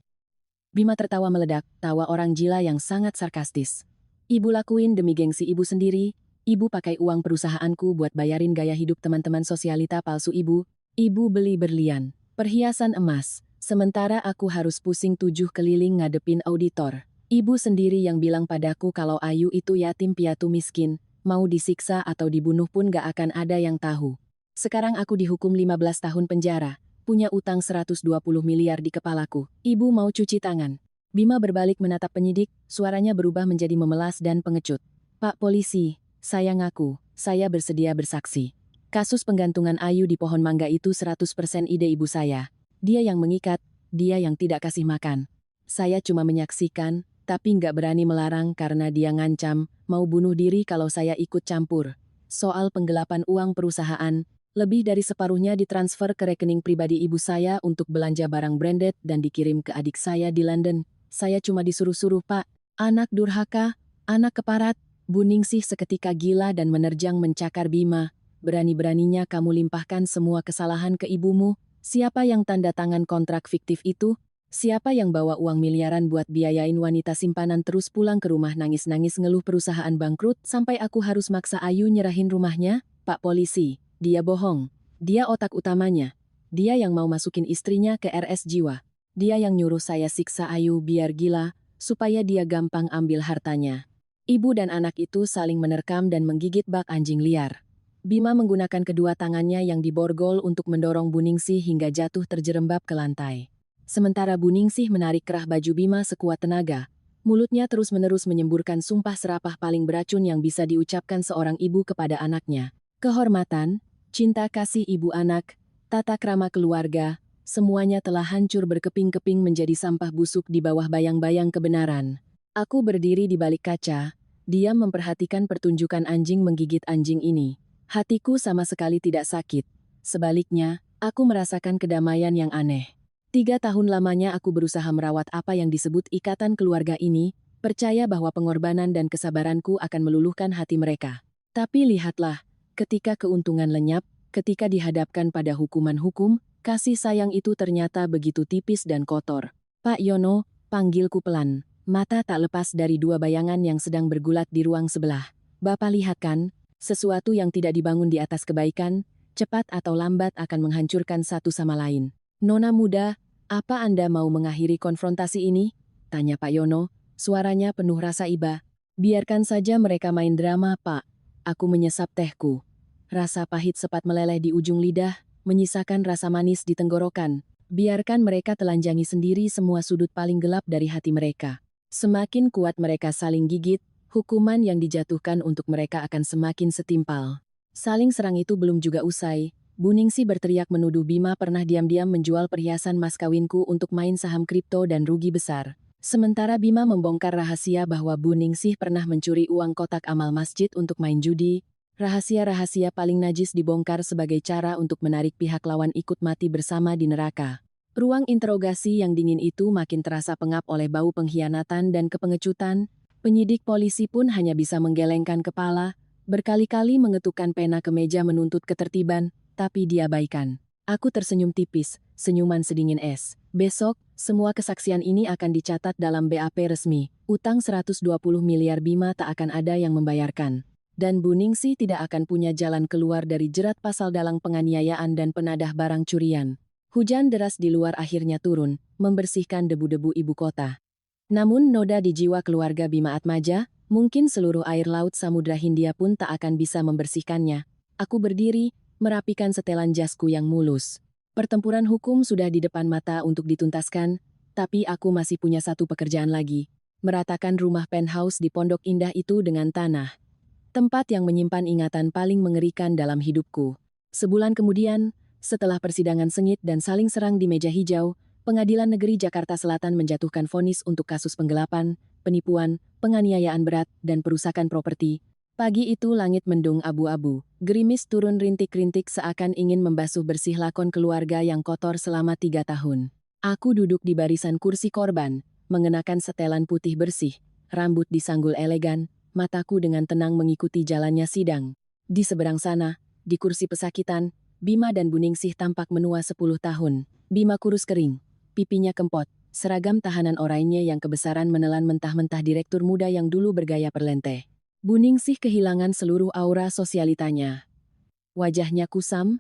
Bima tertawa meledak, tawa orang gila yang sangat sarkastis. Ibu lakuin demi gengsi ibu sendiri, ibu pakai uang perusahaanku buat bayarin gaya hidup teman-teman sosialita palsu ibu, ibu beli berlian, perhiasan emas, sementara aku harus pusing 7 keliling ngadepin auditor. Ibu sendiri yang bilang padaku kalau Ayu itu yatim piatu miskin, mau disiksa atau dibunuh pun gak akan ada yang tahu. Sekarang aku dihukum 15 tahun penjara, punya utang 120 miliar di kepalaku. Ibu mau cuci tangan. Bima berbalik menatap penyidik, suaranya berubah menjadi memelas dan pengecut. Pak polisi, saya ngaku, saya bersedia bersaksi. Kasus penggantungan Ayu di pohon mangga itu 100% ide ibu saya. Dia yang mengikat, dia yang tidak kasih makan. Saya cuma menyaksikan, tapi nggak berani melarang karena dia ngancam, mau bunuh diri kalau saya ikut campur. Soal penggelapan uang perusahaan, lebih dari separuhnya ditransfer ke rekening pribadi ibu saya untuk belanja barang branded dan dikirim ke adik saya di London. Saya cuma disuruh-suruh, Pak. Anak durhaka, anak keparat. Bu Ningsih seketika gila dan menerjang mencakar Bima. Berani-beraninya kamu limpahkan semua kesalahan ke ibumu. Siapa yang tanda tangan kontrak fiktif itu? Siapa yang bawa uang miliaran buat biayain wanita simpanan terus pulang ke rumah nangis-nangis ngeluh perusahaan bangkrut sampai aku harus maksa Ayu nyerahin rumahnya? Pak polisi. Dia bohong. Dia otak utamanya. Dia yang mau masukin istrinya ke RS jiwa. Dia yang nyuruh saya siksa Ayu biar gila, supaya dia gampang ambil hartanya. Ibu dan anak itu saling menerkam dan menggigit bak anjing liar. Bima menggunakan kedua tangannya yang diborgol untuk mendorong Bu Ningsih hingga jatuh terjerembab ke lantai. Sementara Bu Ningsih menarik kerah baju Bima sekuat tenaga. Mulutnya terus-menerus menyemburkan sumpah serapah paling beracun yang bisa diucapkan seorang ibu kepada anaknya. Kehormatan, cinta kasih ibu anak, tata krama keluarga, semuanya telah hancur berkeping-keping menjadi sampah busuk di bawah bayang-bayang kebenaran. Aku berdiri di balik kaca, diam memperhatikan pertunjukan anjing menggigit anjing ini. Hatiku sama sekali tidak sakit. Sebaliknya, aku merasakan kedamaian yang aneh. 3 tahun lamanya aku berusaha merawat apa yang disebut ikatan keluarga ini, percaya bahwa pengorbanan dan kesabaranku akan meluluhkan hati mereka. Tapi lihatlah, ketika keuntungan lenyap, ketika dihadapkan pada hukuman hukum, kasih sayang itu ternyata begitu tipis dan kotor. Pak Yono, panggilku pelan. Mata tak lepas dari dua bayangan yang sedang bergulat di ruang sebelah. Bapak lihat kan, sesuatu yang tidak dibangun di atas kebaikan, cepat atau lambat akan menghancurkan satu sama lain. Nona muda, apa Anda mau mengakhiri konfrontasi ini? Tanya Pak Yono, suaranya penuh rasa iba. Biarkan saja mereka main drama, Pak. Aku menyesap tehku. Rasa pahit sempat meleleh di ujung lidah, menyisakan rasa manis di tenggorokan. Biarkan mereka telanjangi sendiri semua sudut paling gelap dari hati mereka. Semakin kuat mereka saling gigit, hukuman yang dijatuhkan untuk mereka akan semakin setimpal. Saling serang itu belum juga usai. Bu Ningsih berteriak menuduh Bima pernah diam-diam menjual perhiasan mas kawinku untuk main saham kripto dan rugi besar. Sementara Bima membongkar rahasia bahwa Bu Ningsih pernah mencuri uang kotak amal masjid untuk main judi, rahasia-rahasia paling najis dibongkar sebagai cara untuk menarik pihak lawan ikut mati bersama di neraka. Ruang interogasi yang dingin itu makin terasa pengap oleh bau pengkhianatan dan kepengecutan. Penyidik polisi pun hanya bisa menggelengkan kepala, berkali-kali mengetukkan pena ke meja menuntut ketertiban, tapi diabaikan. Aku tersenyum tipis, senyuman sedingin es. Besok, semua kesaksian ini akan dicatat dalam BAP resmi. Utang 120 miliar Bima tak akan ada yang membayarkan. Dan Bu Ningsih tidak akan punya jalan keluar dari jerat pasal dalang penganiayaan dan penadah barang curian. Hujan deras di luar akhirnya turun, membersihkan debu-debu ibu kota. Namun noda di jiwa keluarga Bima Atmaja, mungkin seluruh air laut Samudra Hindia pun tak akan bisa membersihkannya. Aku berdiri, merapikan setelan jasku yang mulus. Pertempuran hukum sudah di depan mata untuk dituntaskan, tapi aku masih punya satu pekerjaan lagi. Meratakan rumah penthouse di Pondok Indah itu dengan tanah. Tempat yang menyimpan ingatan paling mengerikan dalam hidupku. Sebulan kemudian, setelah persidangan sengit dan saling serang di meja hijau, Pengadilan Negeri Jakarta Selatan menjatuhkan vonis untuk kasus penggelapan, penipuan, penganiayaan berat, dan perusakan properti. Pagi itu langit mendung abu-abu, gerimis turun rintik-rintik seakan ingin membasuh bersih lakon keluarga yang kotor selama 3 tahun. Aku duduk di barisan kursi korban, mengenakan setelan putih bersih, rambut disanggul elegan, mataku dengan tenang mengikuti jalannya sidang. Di seberang sana, di kursi pesakitan, Bima dan Bu Ningsih tampak menua 10 tahun. Bima kurus kering, pipinya kempot, seragam tahanan oranye yang kebesaran menelan mentah-mentah direktur muda yang dulu bergaya perlente. Bu Ningsih kehilangan seluruh aura sosialitanya. Wajahnya kusam,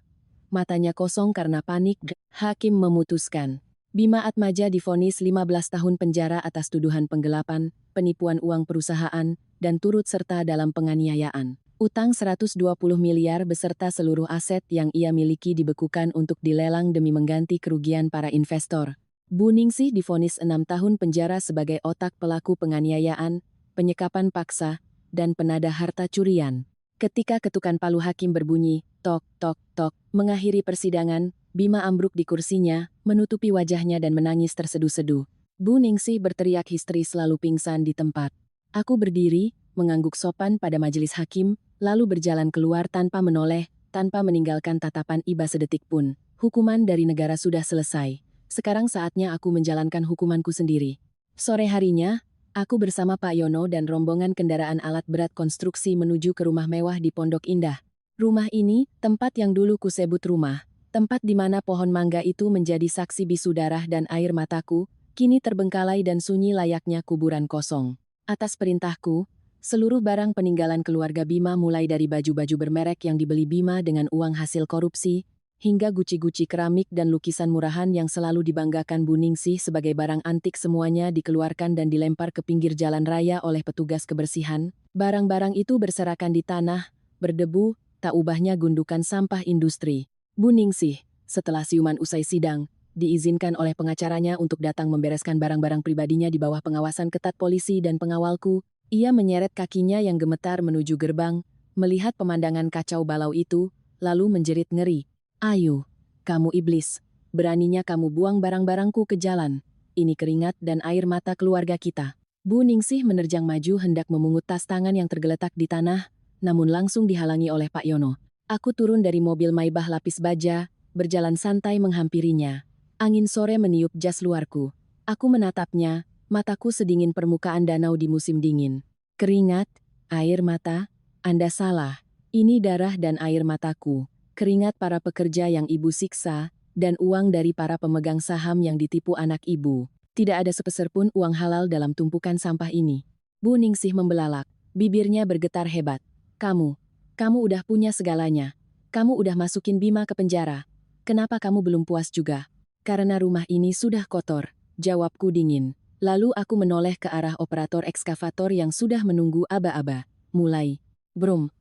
matanya kosong karena panik. Hakim memutuskan. Bima Atmaja divonis 15 tahun penjara atas tuduhan penggelapan, penipuan uang perusahaan, dan turut serta dalam penganiayaan. Utang 120 miliar beserta seluruh aset yang ia miliki dibekukan untuk dilelang demi mengganti kerugian para investor. Bu Ningsih divonis 6 tahun penjara sebagai otak pelaku penganiayaan, penyekapan paksa, dan penada harta curian. Ketika ketukan palu hakim berbunyi, tok, tok, tok, mengakhiri persidangan, Bima ambruk di kursinya, menutupi wajahnya dan menangis terseduh-seduh. Bu Ningsih berteriak histeris lalu pingsan di tempat. Aku berdiri, mengangguk sopan pada majelis hakim, lalu berjalan keluar tanpa menoleh, tanpa meninggalkan tatapan iba sedetik pun. Hukuman dari negara sudah selesai. Sekarang saatnya aku menjalankan hukumanku sendiri. Sore harinya, aku bersama Pak Yono dan rombongan kendaraan alat berat konstruksi menuju ke rumah mewah di Pondok Indah. Rumah ini, tempat yang dulu kusebut rumah, tempat di mana pohon mangga itu menjadi saksi bisu darah dan air mataku, kini terbengkalai dan sunyi layaknya kuburan kosong. Atas perintahku, seluruh barang peninggalan keluarga Bima mulai dari baju-baju bermerek yang dibeli Bima dengan uang hasil korupsi, hingga guci-guci keramik dan lukisan murahan yang selalu dibanggakan Bu Ningsih sebagai barang antik semuanya dikeluarkan dan dilempar ke pinggir jalan raya oleh petugas kebersihan. Barang-barang itu berserakan di tanah, berdebu, tak ubahnya gundukan sampah industri. Bu Ningsih, setelah siuman usai sidang, diizinkan oleh pengacaranya untuk datang membereskan barang-barang pribadinya di bawah pengawasan ketat polisi dan pengawalku. Ia menyeret kakinya yang gemetar menuju gerbang, melihat pemandangan kacau balau itu, lalu menjerit ngeri. Ayo, kamu iblis, beraninya kamu buang barang-barangku ke jalan. Ini keringat dan air mata keluarga kita. Bu Ningsih menerjang maju hendak memungut tas tangan yang tergeletak di tanah, namun langsung dihalangi oleh Pak Yono. Aku turun dari mobil Maybach lapis baja, berjalan santai menghampirinya. Angin sore meniup jas luarku. Aku menatapnya, mataku sedingin permukaan danau di musim dingin. Keringat, air mata, Anda salah. Ini darah dan air mataku. Keringat para pekerja yang ibu siksa, dan uang dari para pemegang saham yang ditipu anak ibu. Tidak ada sepeser pun uang halal dalam tumpukan sampah ini. Bu Ningsih membelalak, bibirnya bergetar hebat. Kamu udah punya segalanya. Kamu udah masukin Bima ke penjara. Kenapa kamu belum puas juga? Karena rumah ini sudah kotor, jawabku dingin. Lalu aku menoleh ke arah operator ekskavator yang sudah menunggu aba-aba. Mulai. Brum.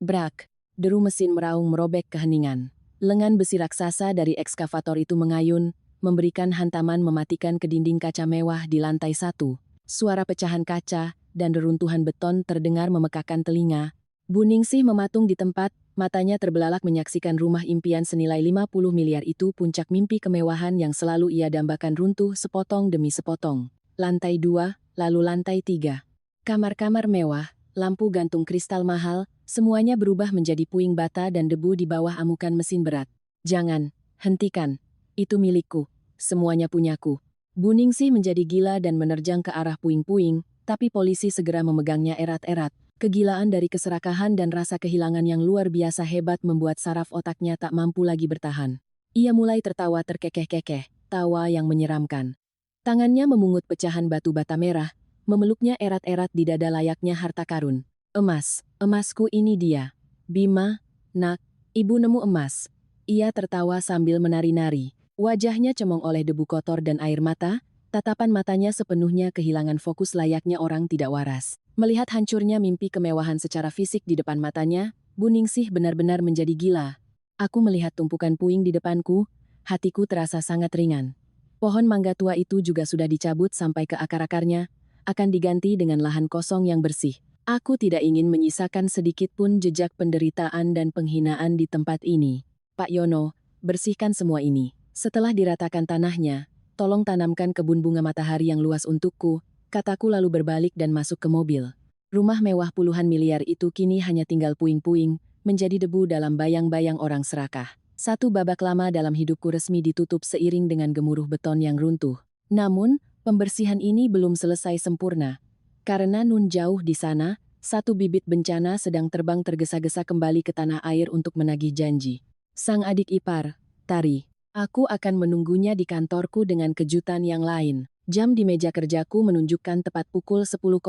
Brak. Deru mesin meraung merobek keheningan. Lengan besi raksasa dari ekskavator itu mengayun, memberikan hantaman mematikan ke dinding kaca mewah di lantai 1. Suara pecahan kaca dan reruntuhan beton terdengar memekakan telinga. Bu Ningsih mematung di tempat, matanya terbelalak menyaksikan rumah impian senilai 50 miliar itu puncak mimpi kemewahan yang selalu ia dambakan runtuh sepotong demi sepotong. Lantai 2, lalu lantai 3. Kamar-kamar mewah, lampu gantung kristal mahal, semuanya berubah menjadi puing bata dan debu di bawah amukan mesin berat. Jangan, hentikan. Itu milikku. Semuanya punyaku. Bu Ningsih menjadi gila dan menerjang ke arah puing-puing, tapi polisi segera memegangnya erat-erat. Kegilaan dari keserakahan dan rasa kehilangan yang luar biasa hebat membuat saraf otaknya tak mampu lagi bertahan. Ia mulai tertawa terkekeh-kekeh, tawa yang menyeramkan. Tangannya memungut pecahan batu bata merah, memeluknya erat-erat di dada layaknya harta karun. Emasku ini dia. Bima, nak, ibu nemu emas. Ia tertawa sambil menari-nari. Wajahnya cemong oleh debu kotor dan air mata, tatapan matanya sepenuhnya kehilangan fokus layaknya orang tidak waras. Melihat hancurnya mimpi kemewahan secara fisik di depan matanya, Bu Ningsih benar-benar menjadi gila. Aku melihat tumpukan puing di depanku, hatiku terasa sangat ringan. Pohon mangga tua itu juga sudah dicabut sampai ke akar-akarnya, akan diganti dengan lahan kosong yang bersih. Aku tidak ingin menyisakan sedikit pun jejak penderitaan dan penghinaan di tempat ini. Pak Yono, bersihkan semua ini. Setelah diratakan tanahnya, tolong tanamkan kebun bunga matahari yang luas untukku, kataku lalu berbalik dan masuk ke mobil. Rumah mewah puluhan miliar itu kini hanya tinggal puing-puing, menjadi debu dalam bayang-bayang orang serakah. Satu babak lama dalam hidupku resmi ditutup seiring dengan gemuruh beton yang runtuh. Namun, pembersihan ini belum selesai sempurna. Karena nun jauh di sana, satu bibit bencana sedang terbang tergesa-gesa kembali ke tanah air untuk menagih janji. Sang adik ipar, Tari. Aku akan menunggunya di kantorku dengan kejutan yang lain. Jam di meja kerjaku menunjukkan tepat pukul 10.00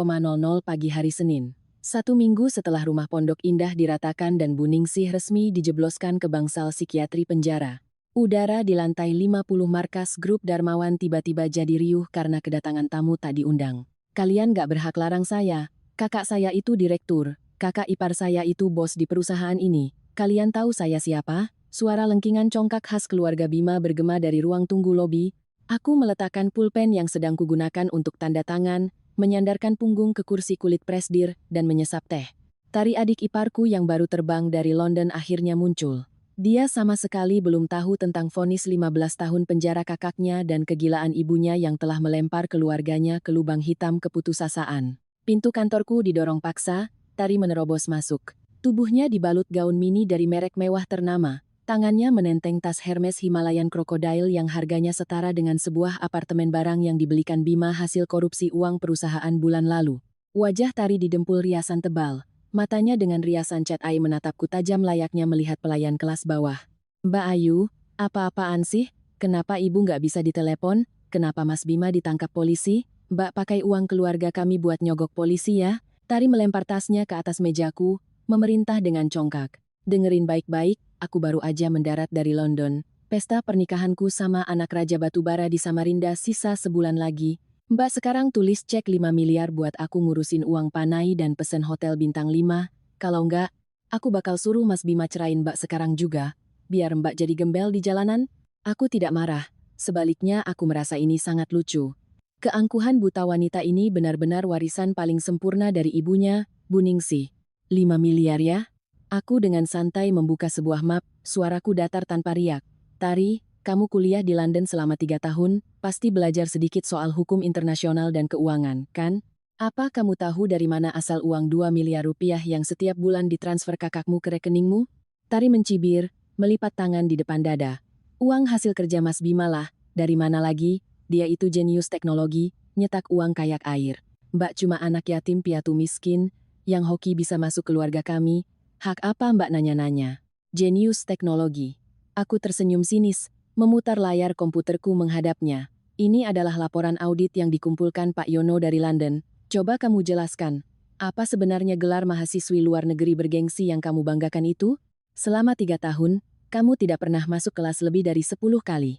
pagi hari Senin. 1 minggu setelah rumah Pondok Indah diratakan dan Bu Ningsih resmi dijebloskan ke bangsal psikiatri penjara. Udara di lantai 50 markas grup Darmawan tiba-tiba jadi riuh karena kedatangan tamu tak diundang. Kalian gak berhak larang saya. Kakak saya itu direktur. Kakak ipar saya itu bos di perusahaan ini. Kalian tahu saya siapa? Suara lengkingan congkak khas keluarga Bima bergema dari ruang tunggu lobi. Aku meletakkan pulpen yang sedang kugunakan untuk tanda tangan, menyandarkan punggung ke kursi kulit presdir, dan menyesap teh. Tari adik iparku yang baru terbang dari London akhirnya muncul. Dia sama sekali belum tahu tentang vonis 15 tahun penjara kakaknya dan kegilaan ibunya yang telah melempar keluarganya ke lubang hitam keputusasaan. Pintu kantorku didorong paksa, Tari menerobos masuk. Tubuhnya dibalut gaun mini dari merek mewah ternama. Tangannya menenteng tas Hermes Himalayan Crocodile yang harganya setara dengan sebuah apartemen barang yang dibelikan Bima hasil korupsi uang perusahaan bulan lalu. Wajah Tari didempul riasan tebal. Matanya dengan riasan cat eye menatapku tajam layaknya melihat pelayan kelas bawah. Mbak Ayu, apa-apaan sih? Kenapa ibu nggak bisa ditelepon? Kenapa Mas Bima ditangkap polisi? Mbak pakai uang keluarga kami buat nyogok polisi ya? Tari melempar tasnya ke atas mejaku, memerintah dengan congkak. Dengerin baik-baik, aku baru aja mendarat dari London. Pesta pernikahanku sama anak Raja Batubara di Samarinda sisa sebulan lagi. Mbak sekarang tulis cek 5 miliar buat aku ngurusin uang panai dan pesen hotel bintang 5. Kalau enggak, aku bakal suruh Mas Bima cerain Mbak sekarang juga. Biar Mbak jadi gembel di jalanan. Aku tidak marah. Sebaliknya aku merasa ini sangat lucu. Keangkuhan buta wanita ini benar-benar warisan paling sempurna dari ibunya, Bu Ningsih. 5 miliar ya? Aku dengan santai membuka sebuah map, suaraku datar tanpa riak. Tari, kamu kuliah di London selama 3 tahun, pasti belajar sedikit soal hukum internasional dan keuangan, kan? Apa kamu tahu dari mana asal uang 2 miliar rupiah yang setiap bulan ditransfer kakakmu ke rekeningmu? Tari mencibir, melipat tangan di depan dada. Uang hasil kerja Mas Bima lah, dari mana lagi? Dia itu jenius teknologi, nyetak uang kayak air. Mbak cuma anak yatim piatu miskin, yang hoki bisa masuk keluarga kami. Hak apa Mbak nanya-nanya? Jenius teknologi. Aku tersenyum sinis, memutar layar komputerku menghadapnya. Ini adalah laporan audit yang dikumpulkan Pak Yono dari London. Coba kamu jelaskan, apa sebenarnya gelar mahasiswi luar negeri bergengsi yang kamu banggakan itu? Selama 3 tahun, kamu tidak pernah masuk kelas lebih dari 10 kali.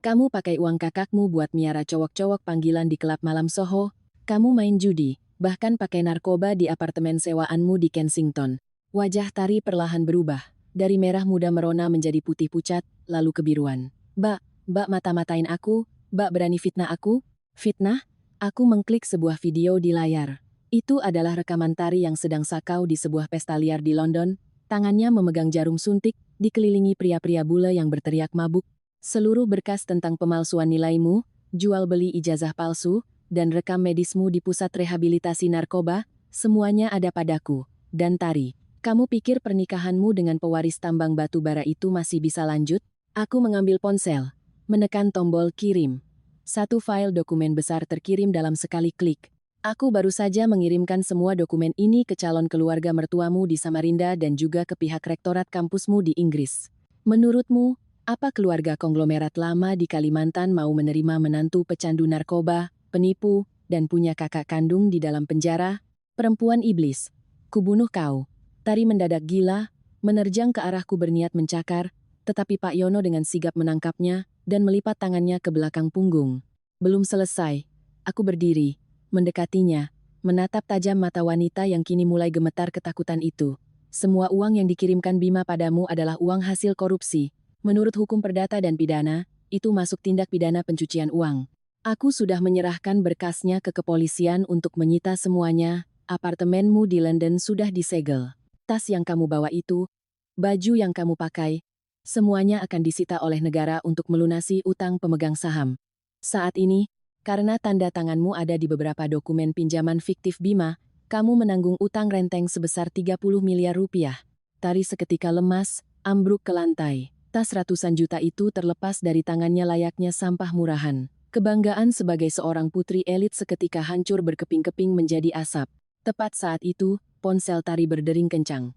Kamu pakai uang kakakmu buat miara cowok-cowok panggilan di klub malam Soho. Kamu main judi, bahkan pakai narkoba di apartemen sewaanmu di Kensington. Wajah Tari perlahan berubah, dari merah muda merona menjadi putih pucat, lalu kebiruan. Mbak mata-matain aku, Mbak berani fitnah aku? Fitnah? Aku mengklik sebuah video di layar. Itu adalah rekaman Tari yang sedang sakau di sebuah pesta liar di London, tangannya memegang jarum suntik, dikelilingi pria-pria bule yang berteriak mabuk. Seluruh berkas tentang pemalsuan nilaimu, jual beli ijazah palsu, dan rekam medismu di pusat rehabilitasi narkoba, semuanya ada padaku. Dan Tari, kamu pikir pernikahanmu dengan pewaris tambang batu bara itu masih bisa lanjut? Aku mengambil ponsel, menekan tombol kirim. Satu file dokumen besar terkirim dalam sekali klik. Aku baru saja mengirimkan semua dokumen ini ke calon keluarga mertuamu di Samarinda dan juga ke pihak rektorat kampusmu di Inggris. Menurutmu, apa keluarga konglomerat lama di Kalimantan mau menerima menantu pecandu narkoba, penipu, dan punya kakak kandung di dalam penjara? Perempuan iblis, kubunuh kau. Tari mendadak gila, menerjang ke arahku berniat mencakar, tetapi Pak Yono dengan sigap menangkapnya dan melipat tangannya ke belakang punggung. Belum selesai, aku berdiri, mendekatinya, menatap tajam mata wanita yang kini mulai gemetar ketakutan itu. Semua uang yang dikirimkan Bima padamu adalah uang hasil korupsi. Menurut hukum perdata dan pidana, itu masuk tindak pidana pencucian uang. Aku sudah menyerahkan berkasnya ke kepolisian untuk menyita semuanya. Apartemenmu di London sudah disegel. Tas yang kamu bawa itu, baju yang kamu pakai, semuanya akan disita oleh negara untuk melunasi utang pemegang saham. Saat ini, karena tanda tanganmu ada di beberapa dokumen pinjaman fiktif Bima, kamu menanggung utang renteng sebesar 30 miliar rupiah. Tari seketika lemas, ambruk ke lantai. Tas ratusan juta itu terlepas dari tangannya layaknya sampah murahan. Kebanggaan sebagai seorang putri elit seketika hancur berkeping-keping menjadi asap. Tepat saat itu, ponsel Tari berdering kencang.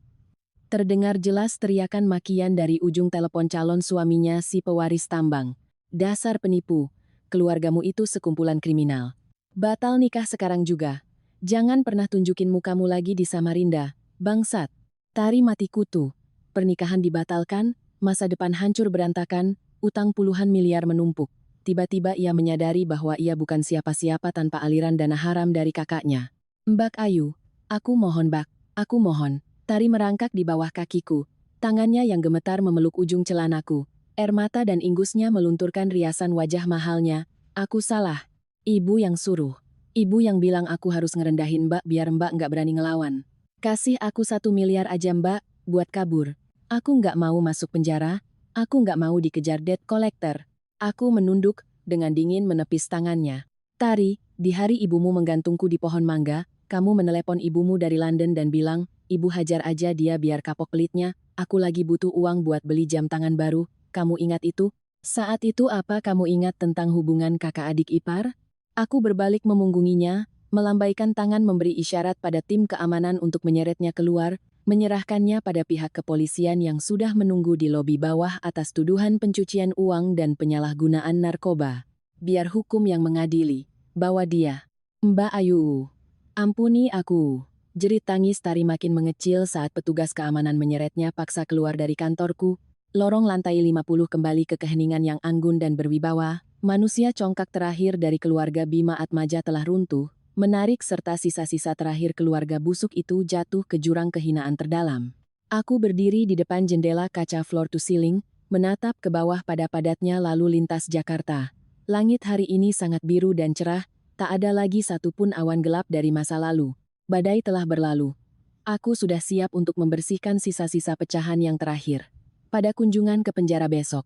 Terdengar jelas teriakan makian dari ujung telepon calon suaminya si pewaris tambang. Dasar penipu, keluargamu itu sekumpulan kriminal. Batal nikah sekarang juga. Jangan pernah tunjukin mukamu lagi di Samarinda, bangsat. Tari mati kutu. Pernikahan dibatalkan, masa depan hancur berantakan, utang puluhan miliar menumpuk. Tiba-tiba ia menyadari bahwa ia bukan siapa-siapa tanpa aliran dana haram dari kakaknya. Mbak Ayu, aku mohon Bak, aku mohon. Tari merangkak di bawah kakiku. Tangannya yang gemetar memeluk ujung celanaku. Air mata dan ingusnya melunturkan riasan wajah mahalnya. Aku salah. Ibu yang suruh. Ibu yang bilang aku harus ngerendahin Mbak biar Mbak nggak berani ngelawan. Kasih aku 1 miliar aja Mbak, buat kabur. Aku nggak mau masuk penjara. Aku nggak mau dikejar debt collector. Aku menunduk, dengan dingin menepis tangannya. Tari, di hari ibumu menggantungku di pohon mangga, kamu menelepon ibumu dari London dan bilang, Ibu hajar aja dia biar kapok pelitnya, aku lagi butuh uang buat beli jam tangan baru, kamu ingat itu? Saat itu apa kamu ingat tentang hubungan kakak adik ipar? Aku berbalik memunggunginya, melambaikan tangan memberi isyarat pada tim keamanan untuk menyeretnya keluar, menyerahkannya pada pihak kepolisian yang sudah menunggu di lobi bawah atas tuduhan pencucian uang dan penyalahgunaan narkoba. Biar hukum yang mengadili, bawa dia. Mbak Ayu, ampuni aku. Jerit tangis Tari makin mengecil saat petugas keamanan menyeretnya paksa keluar dari kantorku. Lorong lantai 50 kembali ke keheningan yang anggun dan berwibawa. Manusia congkak terakhir dari keluarga Bima Atmaja telah runtuh, menarik serta sisa-sisa terakhir keluarga busuk itu jatuh ke jurang kehinaan terdalam. Aku berdiri di depan jendela kaca floor to ceiling, menatap ke bawah pada padatnya lalu lintas Jakarta. Langit hari ini sangat biru dan cerah, tak ada lagi satupun awan gelap dari masa lalu. Badai telah berlalu. Aku sudah siap untuk membersihkan sisa-sisa pecahan yang terakhir. Pada kunjungan ke penjara besok.